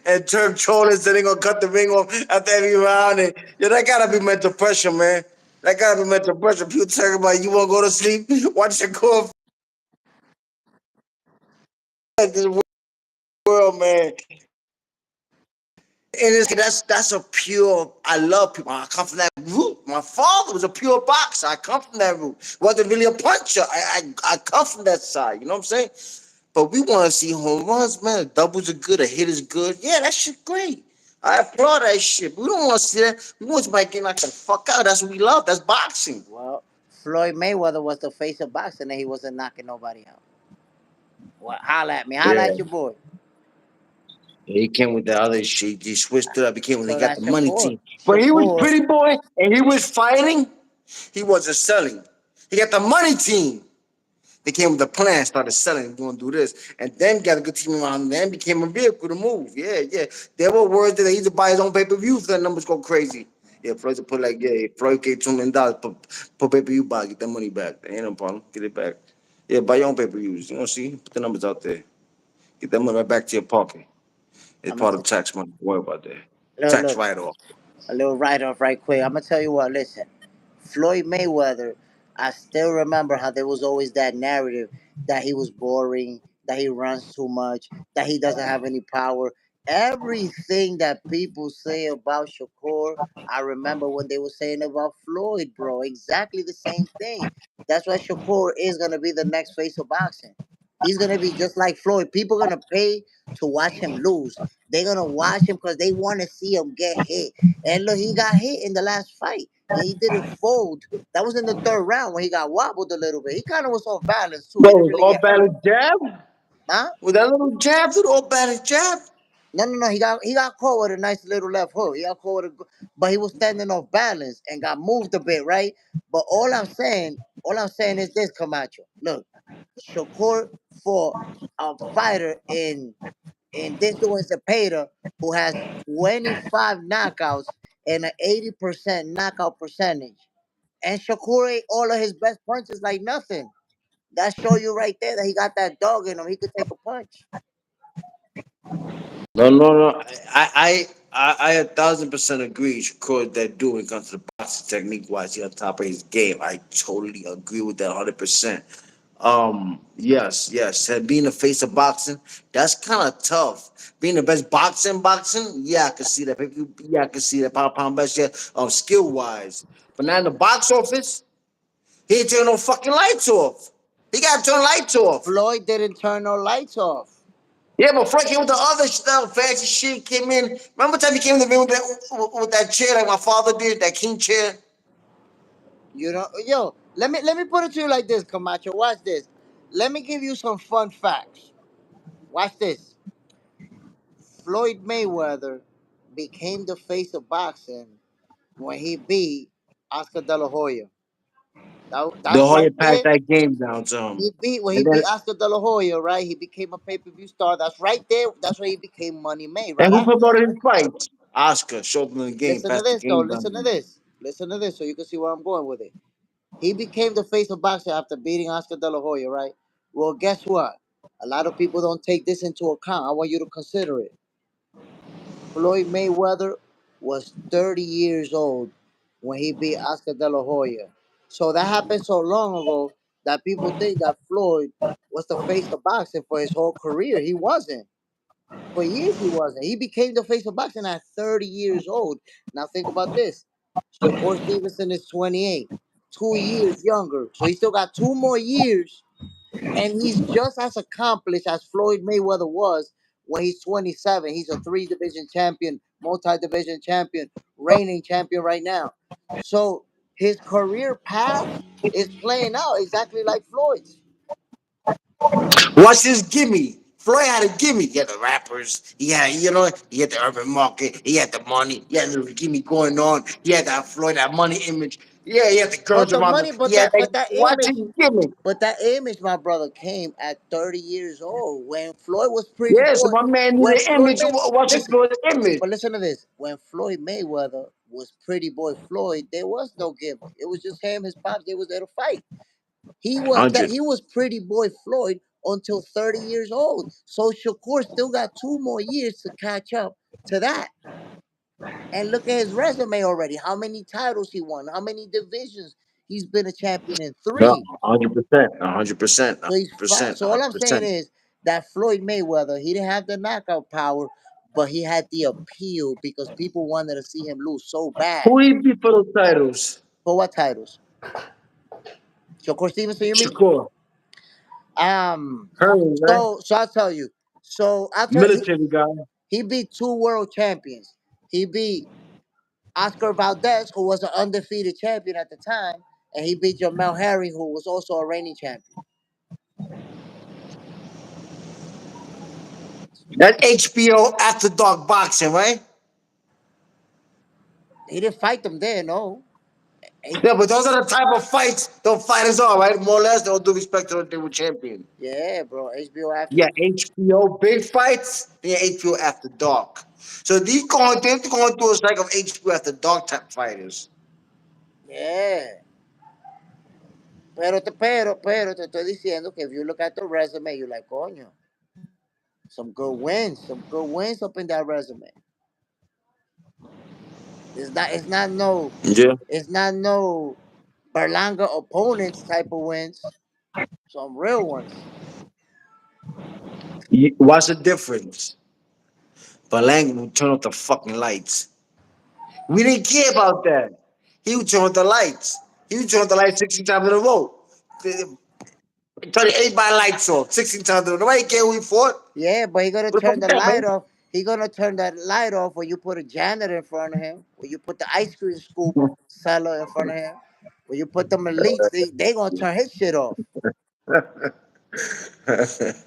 and Turk trolling so they gonna cut the ring off after every round. And yeah, that gotta be mental pressure, man. That gotta be mental pressure. People talking about you wanna go to sleep, watch your core this world, man. And that's a pure. I love people. I come from that root. My father was a pure boxer. I come from that root. Wasn't really a puncher. I come from that side. You know what I'm saying? But we want to see home runs, man. Doubles are good. A hit is good. Yeah, that shit great. I applaud that shit. But we don't want to see that. We want somebody getting knocked the fuck out. That's what we love. That's boxing. Well, Floyd Mayweather was the face of boxing and he wasn't knocking nobody out. Well, holla at me. Holla Yeah. at your boy. Yeah, he came with the other shit. He switched it up. He came with he So got the that's money Shakur. team. But he was Shakur. pretty boy and he was fighting. He wasn't selling. He got the money team. They came with a plan, started selling, going to do this, and then got a good team around him, then became a vehicle to move. Yeah, yeah. There were words that he used to buy his own pay-per-view so the numbers go crazy. Yeah, Floyd to put like, yeah, Floyd gave $2 million, put pay-per-view buy, get that money back. Ain't no problem. Get it back. Yeah, buy your own pay-per-views. You know, see, put the numbers out there. Get that money right back to your pocket. It's I'm gonna part of tax money. Don't worry about that. look, Tax look, write-off. a little write off right quick. I'm gonna tell you what. Listen, Floyd Mayweather. I still remember how there was always that narrative that he was boring, that he runs too much, that he doesn't have any power. Everything that people say about Shakur, I remember when they were saying about Floyd, bro. Exactly the same thing. That's why Shakur is gonna be the next face of boxing. He's gonna be just like Floyd. People gonna pay to watch him lose. They're gonna watch him because they want to see him get hit. And look, he got hit in the last fight, and he didn't fold. That was in the third round when he got wobbled a little bit. He kind of was off balance too. He Bro, didn't was really all get hurt. balance jab? Huh? With that little jab, dude, all balance jab? No, no, no. He got caught with a nice little left hook. He got caught with but he was standing off balance and got moved a bit, right? But all I'm saying is this, Camacho. Look, Shakur fought a fighter in this doing Cepeda who has 25 knockouts and an 80% knockout percentage. And Shakur ate all of his best punches like nothing. That show you right there that he got that dog in him. He could take a punch. No, no, no. I 1,000% agree. Shakur that dude when it comes to the boxing technique wise, he on top of his game. I totally agree with that 100%. Yes, yes. And being the face of boxing, that's kind of tough. Being the best boxing, yeah, I can see that. Yeah, I can see that pound best, yeah, skill wise. But now in the box office, he ain't turn no fucking lights off. He got to turn lights off. Floyd didn't turn no lights off. Yeah, but Frank came with the other stuff, fancy shit. Came in. Remember the time he came in the room with that chair like my father did, that king chair. You know, yo, let me put it to you like this, Camacho. Watch this. Let me give you some fun facts. Watch this. Floyd Mayweather became the face of boxing when he beat Oscar De La Hoya. The That's right Hoya passed there. that game down to him, He beat when he and then beat Oscar De La Hoya, right? He became a pay-per-view star. That's right there. That's where he became money made. Right and who after that. promoted his fight? Oscar showed him the game, Listen to passed the this though. game down Listen to to him. this. Listen to this so you can see where I'm going with it. He became the face of boxing after beating Oscar De La Hoya, right? Well, guess what? A lot of people don't take this into account. I want you to consider it. Floyd Mayweather was 30 years old when he beat Oscar De La Hoya. So that happened so long ago that people think that Floyd was the face of boxing for his whole career. He wasn't. For years, he wasn't. He became the face of boxing at 30 years old. Now, think about this. Shakur Stevenson is 28, 2 years younger. So he still got 2 more years, and he's just as accomplished as Floyd Mayweather was when he's 27. He's a three-division champion, multi-division champion, reigning champion right now. So his career path is playing out exactly like Floyd's. What's his gimme? Floyd had a gimme. He had the rappers. He had, he had the urban market. He had the money. He had the gimme going on. He had that Floyd, that money image. Yeah, he had the But girls the around him. money, He had that. but that What's his image, gimme? my brother, came at 30 years old when Floyd was pretty Yeah, so boy. my man When needed an Floyd image. May, What's his listen, image? but listen to this. When Floyd Mayweather was pretty boy Floyd, there was no gimmick. It was just him, his pops. They was there to fight. He 100. was pretty boy Floyd until 30 years old. So Shakur still got 2 more years to catch up to that. And look at his resume already. How many titles he won? How many divisions he's been a champion in? No, Three. 100%, 100%, So he's fat. 100%, So all I'm saying 100%. is that Floyd Mayweather, he didn't have the knockout power, but he had the appeal because people wanted to see him lose so bad. Who he beat for those titles? For what titles? Shakur Stevenson, you mean? Shakur, Um. Herman, right? So I'll tell you. So I'll tell you. Military guy. He beat two world champions. He beat Oscar Valdez, who was an undefeated champion at the time, and he beat Jamel Herring, who was also a reigning champion. That HBO After Dark Boxing, right? He didn't fight them there, no. Yeah, but those are the type of fights those fighters are, right? More or less, they'll do respect to what they were champion. Yeah, bro. HBO after. Yeah, HBO big fights. Yeah, HBO After Dark. So they're going through a cycle of HBO After Dark type fighters. Yeah. Pero te estoy diciendo que if you look at the resume, you're like, coño, some good wins up in that resume. Yeah. It's not no Berlanga opponents type of wins. Some real ones. What's the difference? Balang would turn off the fucking lights. We didn't care about that. He would turn off the lights. He would turn off the lights 16 times in a row. Turn everybody lights off 16 times in a row. Nobody care who he fought. Yeah, but he gonna What the fuck turn is the that, light man? off. He gonna turn that light off when you put a janitor in front of him. When you put the ice cream scoop seller in front of him. When you put them elites, they gonna turn his shit off.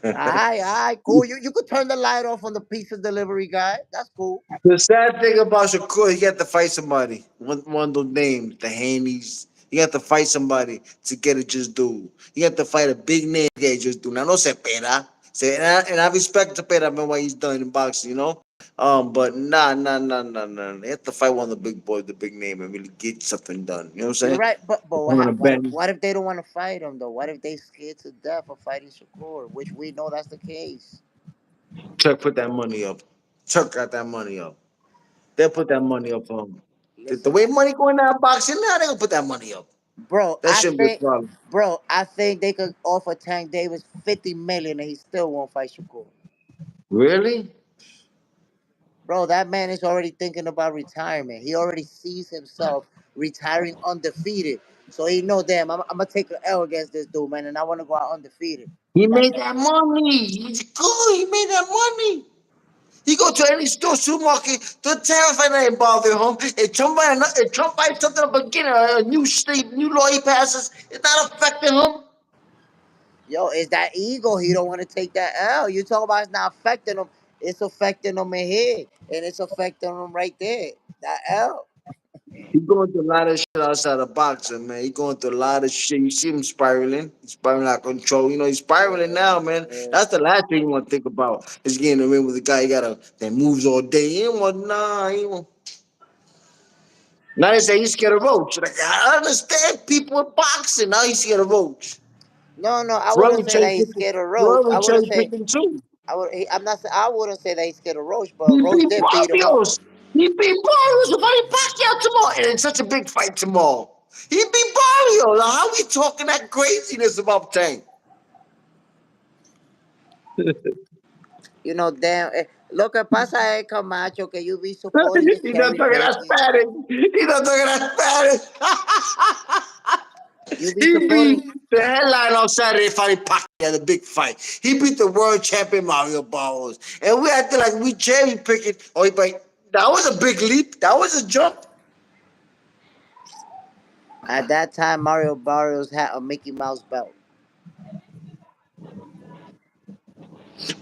Alright, cool. You could turn the light off on the pizza delivery guy. That's cool. The sad thing about Shakur, he got to fight somebody. One of those names, the Handies. He got to fight somebody to get it just do. He got to fight a big name to get it just do. Now, no se pera. And I respect Cepeda, man, what he's done in boxing, you know? But nah. They have to fight one of the big boys, the big name, and really get something done. You know what I'm You're saying? right, but Come on a bench, what if they don't want to fight him though? What if they scared to death of fighting Shakur, which we know that's the case. Chuck put that money up. Chuck got that money up. They'll put that money up for him. The Listen, way money going down boxing now, they gonna put that money up. bro, That shouldn't be a problem. I think they could offer Tank Davis 50 million and he still won't fight Shakur. Really? Bro, that man is already thinking about retirement. He already sees himself retiring undefeated. So he know, damn, I'm gonna take an L against this dude, man, and I want to go out undefeated. He That's made that money. He's good. He made that money. He go to any store, supermarket, the tariff ain't bother him. If Trump buys something up again, a new state, new law he passes, it's not affecting him. Yo, it's that ego. He don't want to take that L. You talk about it's not affecting him. It's affecting him in here, and it's affecting him right there. That L. He going through a lot of shit outside of boxing, man. He going through a lot of shit. You see him spiraling. He's spiraling out of control. You know, he's spiraling Yeah, now, man. yeah. That's the last thing you want to think about. Is getting in the ring with a guy that moves all day. He ain't want nah. He ain't want. Now they say he's scared of roach. Like I understand people in boxing. Now he's scared of roach. No, no, I Floyd wouldn't was say that cherry he's picking. scared of Roach. Floyd was I wouldn't cherry say picking too. I'm not. I wouldn't say that he's scared of Roach, He but Roach beat did beat him up. Barrios. He beat Barrios. If I Pacquiao tomorrow, and it's such a big fight tomorrow. He beat Barrios. Now, how we talking that craziness about Tank? You know, damn. Lo que pasa es, Camacho, que you be supporting the He's not cherry talking that picking. Spanish. He's not talking that Spanish. You be He beat supporting. the headline on Saturday fighting Pacquiao, the big fight. He beat the world champion Mario Barrios. And we acting like we cherry picking. Oh, but that was a big leap. That was a jump. At that time, Mario Barrios had a Mickey Mouse belt.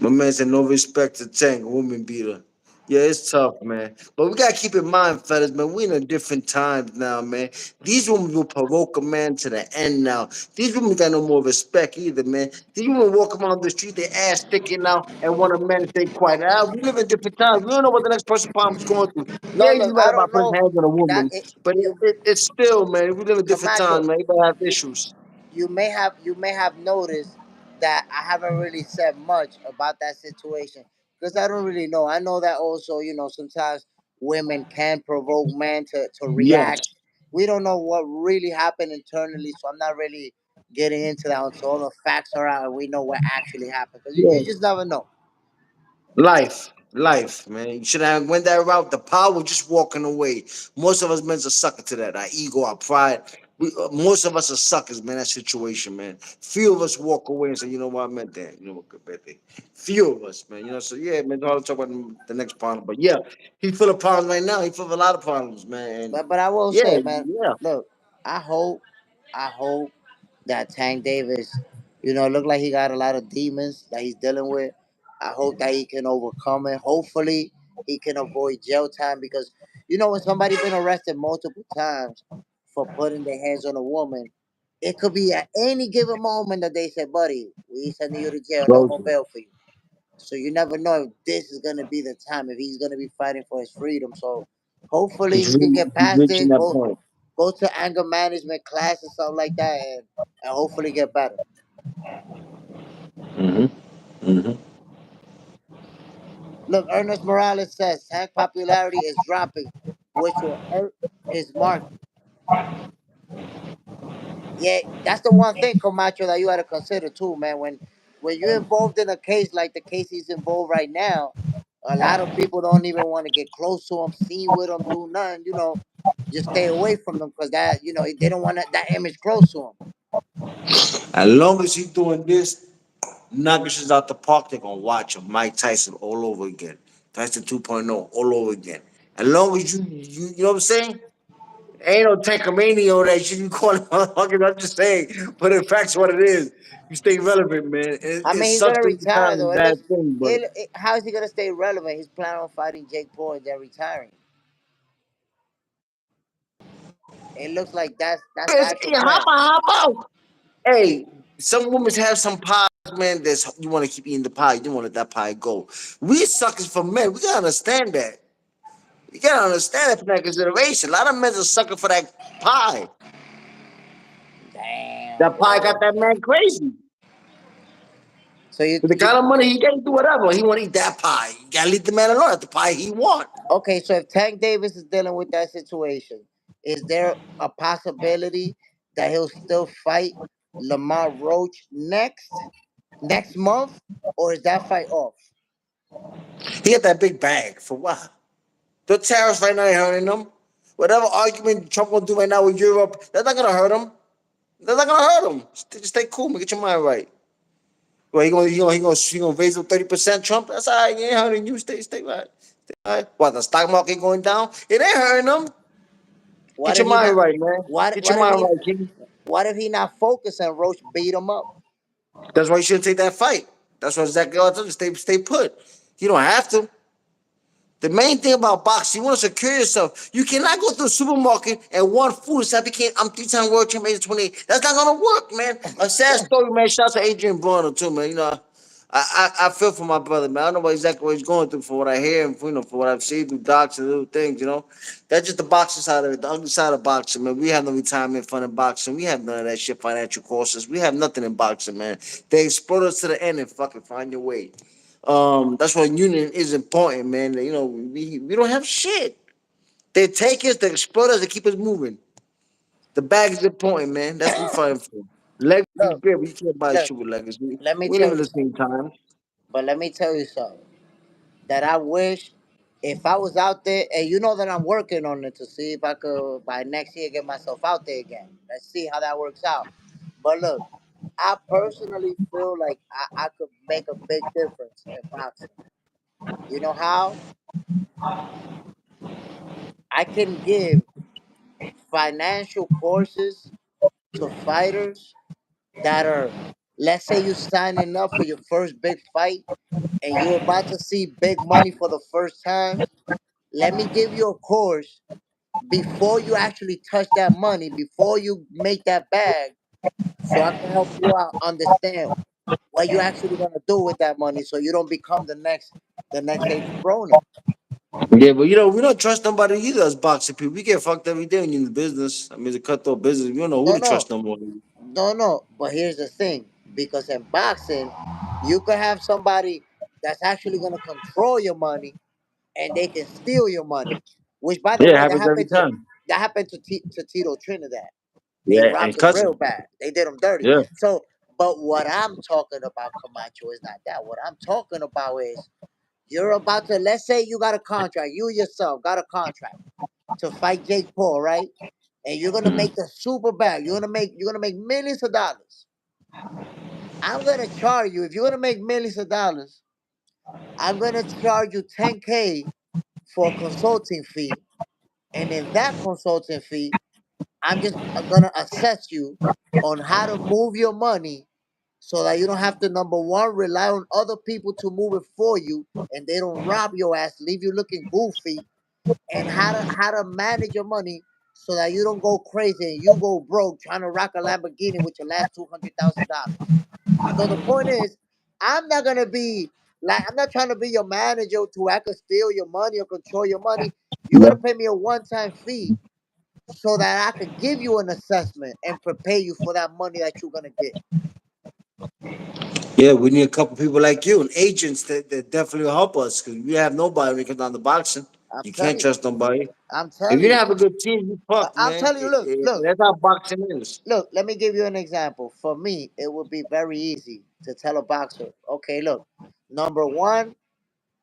My man said no respect to Tank, woman beater. Yeah, it's tough, man. But we gotta keep in mind, fellas, man, we in a different times now, man. These women will provoke a man to the end now. These women got no more respect either, man. These women walk around the street, their ass sticking out, and want a man to stay quiet. We live in different times. We don't know what the next person probably is going through. No, Yeah, look, you're right I about don't putting know hands on a that woman, but you it's still, man, we live in different Camacho. times, man. Everybody have issues. You may have noticed that I haven't really said much about that situation because I don't really know. I know that also, sometimes women can provoke men to Yes. react. We don't know what really happened internally, so I'm not really getting into that until all the facts are out and we know what actually happened. Because you Yeah. just never know. Life, man. You should have went that route. The power of just walking away. Most of us men are sucker to that. Our ego, our pride. Most of us are suckers, man. That situation, man. Few of us walk away and say, you know what, I meant that. You know what, good birthday. Few of us, man. You know, so yeah, man. I'll talk about the next problem, but yeah, he full of problems right now. He full of a lot of problems, man. And But I will yeah, say, man, yeah. look, I hope, I hope that Tank Davis, look like he got a lot of demons that he's dealing with. I hope that he can overcome it. Hopefully, he can avoid jail time because when somebody been arrested multiple times for putting their hands on a woman, it could be at any given moment that they say, "Buddy, we sending you to jail. No more Close. bail for you." So you never know if this is gonna be the time if he's gonna be fighting for his freedom. So hopefully he can get He's past reaching it, that go point. go to anger management class or something like that, and hopefully get better. Hmm. Hmm. Look, Ernest Morales says Tank popularity is dropping, which will hurt his market. Yeah, that's the one thing, Camacho, that you got to consider too, man. When you're involved in a case like the case he's involved right now, a lot of people don't even want to get close to him, see with him, do nothing. Just stay away from them because they don't want that image close to him. As long as he's doing this, Nuggets is out the park, they're gonna watch him. Mike Tyson all over again. Tyson 2.0 all over again. As long as you know what I'm saying? Ain't no Tankamania or that shit you call it motherfuckers. I'm just saying, but in fact's what it is. You stay relevant, man. I It mean, he's sucks gonna every retire time, though. It bad looks, thing, but how is he gonna stay relevant? He's planning on fighting Jake Paul and then retiring. It looks like that's the actual yeah, plan. how about? Hey, some women have some pies, man. That's you want to keep eating the pie. You don't want to let that pie go. We suckers for men. We gotta understand that. You gotta understand that from that consideration. A lot of men are sucking for that pie. Damn, That pie got bro. that man crazy. So you, With the you kind of money he can do whatever. He want to eat that pie. You gotta leave the man alone. That's the pie he want. Okay, so if Tank Davis is dealing with that situation, is there a possibility that he'll still fight Lamar Roach next month, or is that fight off? He got that big bag for what? The tariffs right now ain't hurting him. Whatever argument Trump gonna do right now with Europe, that's not gonna hurt him. That's not gonna hurt him. Just stay cool, man. Get your mind right. Well, he gonna raise up 30%. Trump. That's all right. He ain't hurting you. Stay right. Stay right. What the stock market going down? It ain't hurting him. What Get if your he mind not? right, man. What Get your what if mind he? right, King. What if he not focused and Roach beat him up? That's why you shouldn't take that fight. That's what exactly I told you. Stay put. You don't have to. The main thing about boxing, you want to secure yourself. You cannot go to the supermarket and want food and say, I'm 3-time world champion, age 28. That's not gonna work, man. A sad story, man. Shout out to Adrian Broner too, man. I feel for my brother, man. I don't know exactly what he's going through from what I hear and from what I've seen through docs and little things, That's just the boxing side of it, the ugly side of boxing, man. We have no retirement fund in boxing. We have none of that shit, financial courses. We have nothing in boxing, man. They exploit us to the end and fucking find your way. That's why union is important, man. We don't have shit. They take us, they exploit us, they keep us moving. The bag is important, man. That's what we fighting for. Legacy is Look, great, but you can't buy look. shit with legacy. Let me We live tell in you the something. same time. But let me tell you something. That I wish if I was out there, and you know that I'm working on it to see if I could by next year get myself out there again. Let's see how that works out. But look, I personally feel like I could make a big difference in boxing. You know how? I can give financial courses to fighters that are, let's say you signing up for your first big fight and you're about to see big money for the first time. Let me give you a course before you actually touch that money, before you make that bag, so I can help you out understand what you actually gonna do with that money, so you don't become the next Adrian Broner. Yeah, but we don't trust nobody either as boxing people. We get fucked every day when you're in the business. I mean, it's a cutthroat business. We don't know who No, to no, trust no more. no. But here's the thing: because in boxing, you could have somebody that's actually gonna control your money, and they can steal your money. Which, by the Yeah, it way, that happens every happened to time. that happened to Tito Trinidad. They Yeah, robbed and him real cousin. bad. They did him dirty. Yeah. So, but what I'm talking about, Camacho, is not that. What I'm talking about is you're about to, let's say you got a contract, you yourself got a contract to fight Jake Paul, right? And you're gonna make Mhm. the super bag. You're gonna make millions of dollars. I'm gonna charge you, if you're gonna make millions of dollars, I'm gonna charge you 10K for a consulting fee. And in that consulting fee, I'm just gonna assess you on how to move your money so that you don't have to, number one, rely on other people to move it for you, and they don't rob your ass, leave you looking goofy, and how to manage your money so that you don't go crazy and you go broke trying to rock a Lamborghini with your last $200,000. So the point is, I'm not gonna be like, I'm not trying to be your manager to I could steal your money or control your money. You're Yeah. gonna pay me a one-time fee so that I could give you an assessment and prepare you for that money that you're gonna get. Yeah, we need a couple people like you and agents that definitely will help us because we have nobody when it comes down to boxing. I'm You can't telling you. trust nobody. I'm If telling you you. didn't have a good team, you fucked, I'm man. telling you. Look, look, That's how boxing is. look. Let me give you an example. For me, it would be very easy to tell a boxer, okay, look, number one,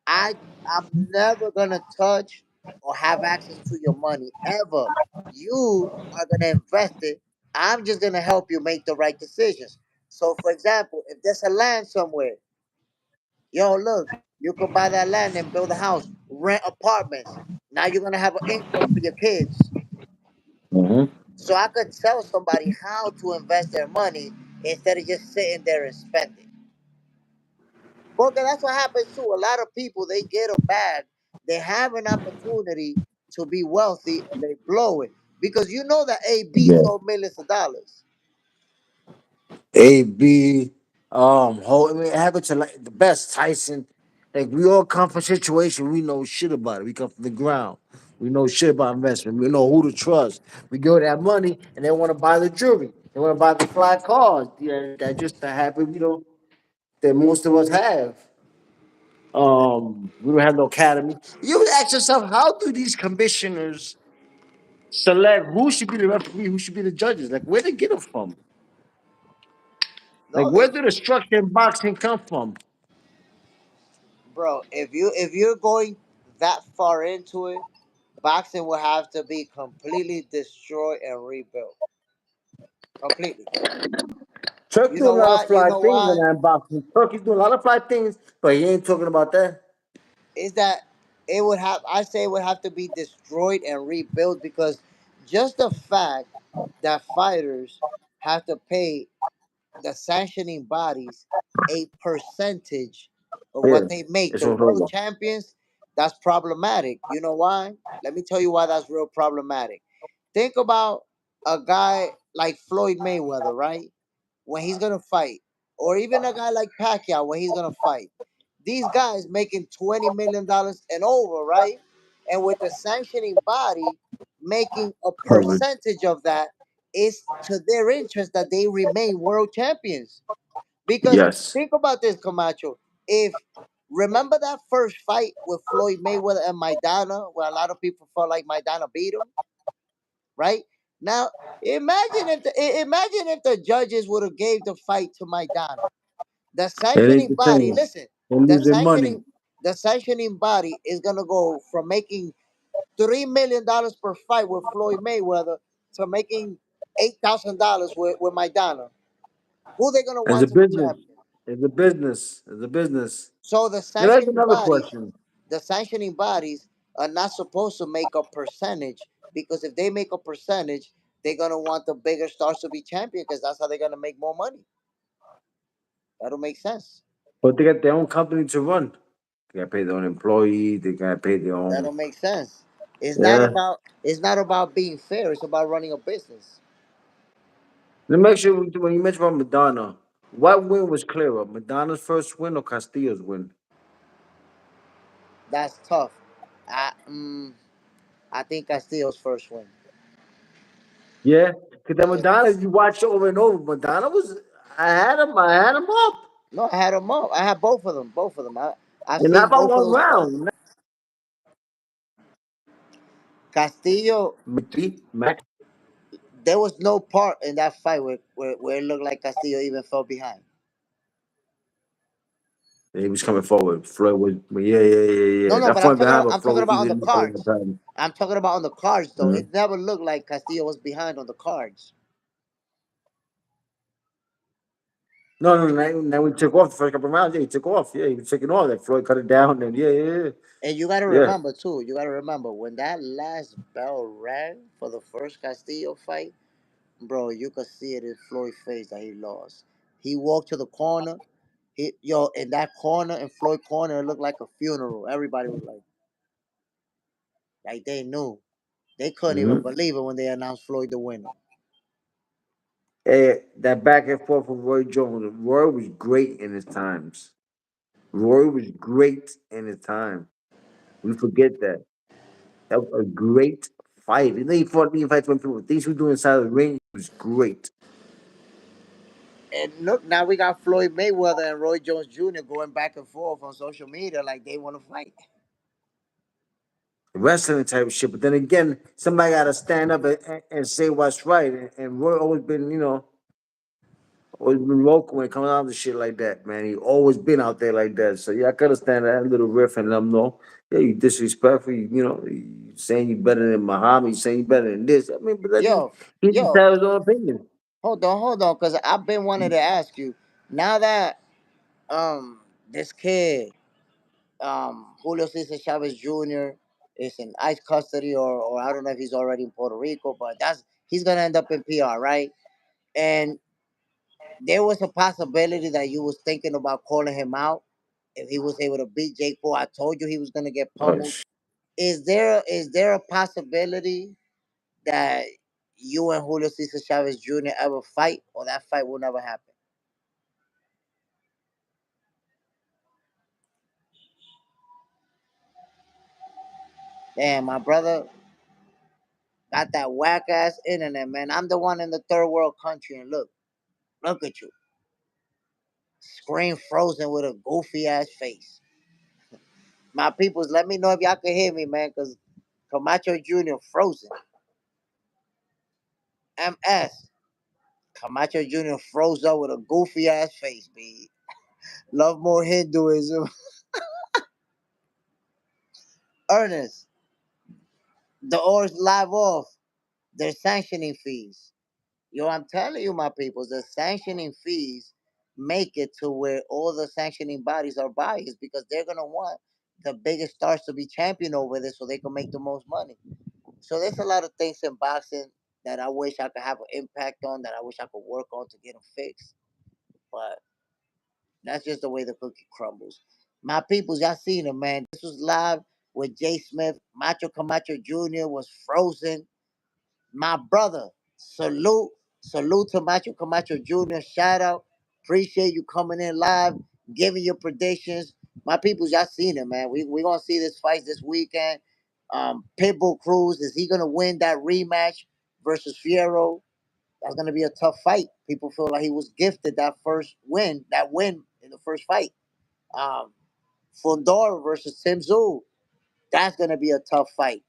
I I'm never gonna touch or have access to your money ever. You are gonna invest it. I'm just gonna help you make the right decisions. So, for example, if there's a land somewhere, yo, look, you could buy that land and build a house, rent apartments. Now you're gonna have an income for your kids. Hmm. So I could tell somebody how to invest their money instead of just sitting there and spending. Because that's what happens too. A lot of people, they get a bag, they have an opportunity to be wealthy and they blow it. Because you know that AB Yeah. sold millions of dollars. A B, whole, I mean, it happened to like the best Tyson. Like we all come from a situation we know shit about it. We come from the ground. We know shit about investment. We know who to trust. We give that money and they want to buy the jewelry. They want to buy the fly cars. Yeah, that just the habit, that most of us have. We don't have no academy. You would ask yourself, how do these commissioners select who should be the referee, who should be the judges? Like, where they get them from? Like, No, where they, do the structure in boxing come from? bro, if you're going that far into it, boxing will have to be completely destroyed and rebuilt. Completely. Turk You doing know a lot of why? You fly know things in why? that boxing. Turkey's doing a lot of fly things, but he ain't talking about that. Is that it would have I say it would have to be destroyed and rebuilt, because just the fact that fighters have to pay the sanctioning bodies a percentage of Yeah, what they make, it's the what I'm world talking about. champions, that's problematic. You know why? Let me tell you why that's real problematic. Think about a guy like Floyd Mayweather, right? When he's gonna fight, or even a guy like Pacquiao when he's gonna fight. These guys making $20 million and over, right? And with the sanctioning body making a Covered. percentage of that, it's to their interest that they remain world champions. Because Yes. think about this, Camacho. If remember that first fight with Floyd Mayweather and Maidana, where a lot of people felt like Maidana beat him, right? Now imagine if the judges would have gave the fight to Maidana. The It ain't sanctioning the body, same. listen, They're the losing money. sanctioning the sanctioning body is gonna go from making $3 million per fight with Floyd Mayweather to making $8,000 with Maidana. Who they gonna It's want a to be business. champion? It's a business. It's a business. So the Now that's sanctioning another bodies, question. the sanctioning bodies are not supposed to make a percentage, because if they make a percentage, they're gonna want the bigger stars to be champion because that's how they're gonna make more money. That don't make sense. But they got their own company to run. They gotta pay their own employees. They gotta pay their That own. don't make sense. Yeah. It's not about being fair. It's about running a business. Let me make sure when you mentioned about Madonna, what win was clearer? Madonna's first win or Castillo's win? That's tough. I mm, I think Castillo's first win. Yeah, because that Yeah. Madonna you watch over and over. Madonna was I had him up. No, I had them all. I had both of them. Both of them. I've And not seen by both of one those fights. round. Castillo, Three max. there was no part in that fight where it looked like Castillo even fell behind. And he was coming forward. Floyd was No, yeah. no, That but point behind, but I'm talking Floyd was about on easily the knocking the cards. time. I'm talking about on the cards though. Mhm. It never looked like Castillo was behind on the cards. No, now we took off the first couple of rounds. Yeah, he took off. Yeah, he was taking off. That Floyd cut it down. And And you gotta yeah. remember too. You gotta remember when that last bell rang for the first Castillo fight, bro. You could see it in Floyd's face that he lost. He walked to the corner. In that corner, in Floyd corner, it looked like a funeral. Everybody was like they knew. They couldn't even Hmm. believe it when they announced Floyd the winner. That back and forth with Roy Jones. Roy was great in his times. Roy was great in his time. We forget that. That was a great fight. And then he fought me fights when people things he was doing inside the ring was great. And look, now we got Floyd Mayweather and Roy Jones Jr. going back and forth on social media like they want to fight. Wrestling type of shit. But then again, somebody got to stand up and say what's right. And Roy always been, always been local when it comes down to shit like that, man. He always been out there like that. So yeah, I could understand that little riff and let them know, yeah, you disrespectful. You saying you better than Muhammad. You saying you better than this. I mean, but let him. Yo, He just yo, have his own opinion. hold on, because I've been wanting to ask you. Now that this kid, Julio Cesar Chavez Jr. is in ICE custody, or I don't know if he's already in Puerto Rico, but he's gonna end up in PR, right? And there was a possibility that you was thinking about calling him out if he was able to beat Jake Paul. I told you he was gonna get Oh, pummeled. Is there a possibility that you and Julio Cesar Chavez Jr. ever fight, or that fight will never happen? Damn, my brother got that whack ass internet, man. I'm the one in the third world country, and look at you, screen frozen with a goofy ass face. My peoples, let me know if y'all can hear me, man, because Camacho Jr. frozen. MS Camacho Jr. froze up with a goofy ass face, B. Love more Hinduism. Ernest, the Oars live off their sanctioning fees. Yo, I'm telling you, my peoples, the sanctioning fees make it to where all the sanctioning bodies are biased because they're gonna want the biggest stars to be champion over this so they can make the most money. So there's a lot of things in boxing that I wish I could have an impact on, that I wish I could work on to get them fixed. But that's just the way the cookie crumbles. My peoples, y'all seen it, man. This was live with Jay Smith. Macho Camacho Jr. was frozen. My brother, salute, salute to Macho Camacho Jr. Shout out. Appreciate you coming in live, giving your predictions. My peoples, y'all seen it, man. We gonna see this fight this weekend. Pitbull Cruz, is he gonna win that rematch versus Fierro? That's gonna be a tough fight. People feel like he was gifted that win in the first fight. Um, Fundora versus Tim Tszyu. That's gonna be a tough fight.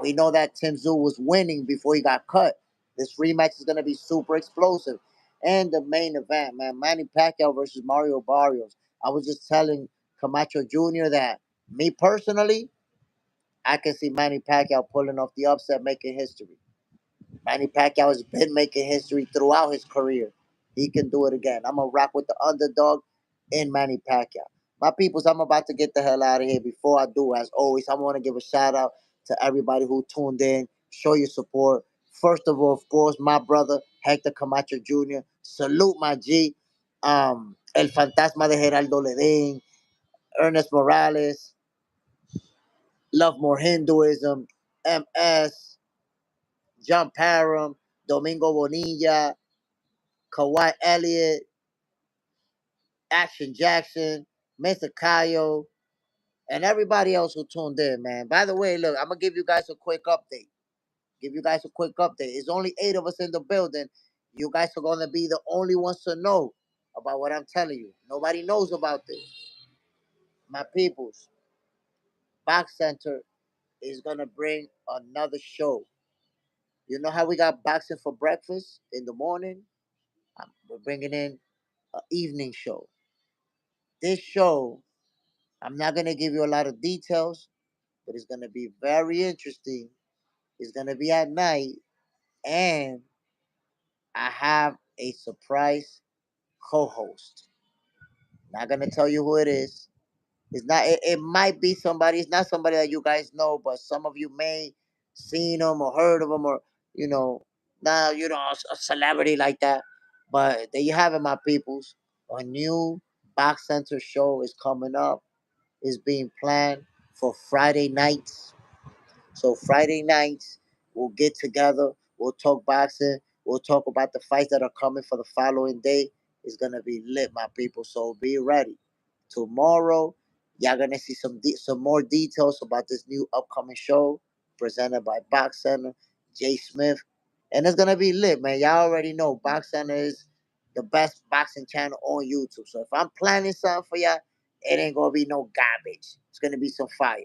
We know that Tim Tszyu was winning before he got cut. This rematch is gonna be super explosive. And the main event, man, Manny Pacquiao versus Mario Barrios. I was just telling Camacho Jr. that me personally, I can see Manny Pacquiao pulling off the upset, making history. Manny Pacquiao has been making history throughout his career. He can do it again. I'm gonna rock with the underdog in Manny Pacquiao. My peoples, I'm about to get the hell out of here. Before I do, as always, I want to give a shout out to everybody who tuned in. Show your support. First of all, of course, my brother Hector Camacho Jr. Salute my G. El Fantasma de Geraldo Ledin, Ernest Morales, Love More Hinduism, MS, John Parham, Domingo Bonilla, Kawhi Elliott, Action Jackson, Mr. Kayo, and everybody else who tuned in, man. By the way, look, I'm gonna give you guys a quick update. Give you guys a quick update. It's only 8 of us in the building. You guys are gonna be the only ones to know about what I'm telling you. Nobody knows about this. My peoples, Box Center is gonna bring another show. You know how we got boxing for breakfast in the morning? We're bringing in an evening show. This show, I'm not going to give you a lot of details, but it's going to be very interesting. It's going to be at night, and I have a surprise co-host. Not going to tell you who it is. It's not. It might be somebody. It's not somebody that you guys know, but some of you may seen them or heard of them, or you know, now you know a celebrity like that. But there you have it, my peoples. A new Box Center show is coming up. Is being planned for Friday nights. So Friday nights, we'll get together. We'll talk boxing. We'll talk about the fights that are coming for the following day. It's gonna be lit, my people. So be ready. Tomorrow, y'all gonna see some more details about this new upcoming show presented by Box Center, Jay Smith, and it's gonna be lit, man. Y'all already know Box Center is the best boxing channel on YouTube. So if I'm planning something for y'all, it ain't gonna be no garbage. It's gonna be some fire.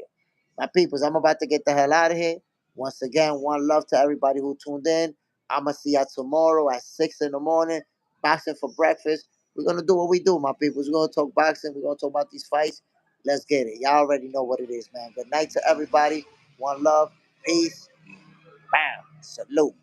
My peoples, I'm about to get the hell out of here. Once again, one love to everybody who tuned in. I'ma see y'all tomorrow at 6 in the morning. Boxing for breakfast. We're gonna do what we do, my people. We're gonna talk boxing. We're gonna talk about these fights. Let's get it. Y'all already know what it is, man. Good night to everybody. One love. Peace. Bam. Salute.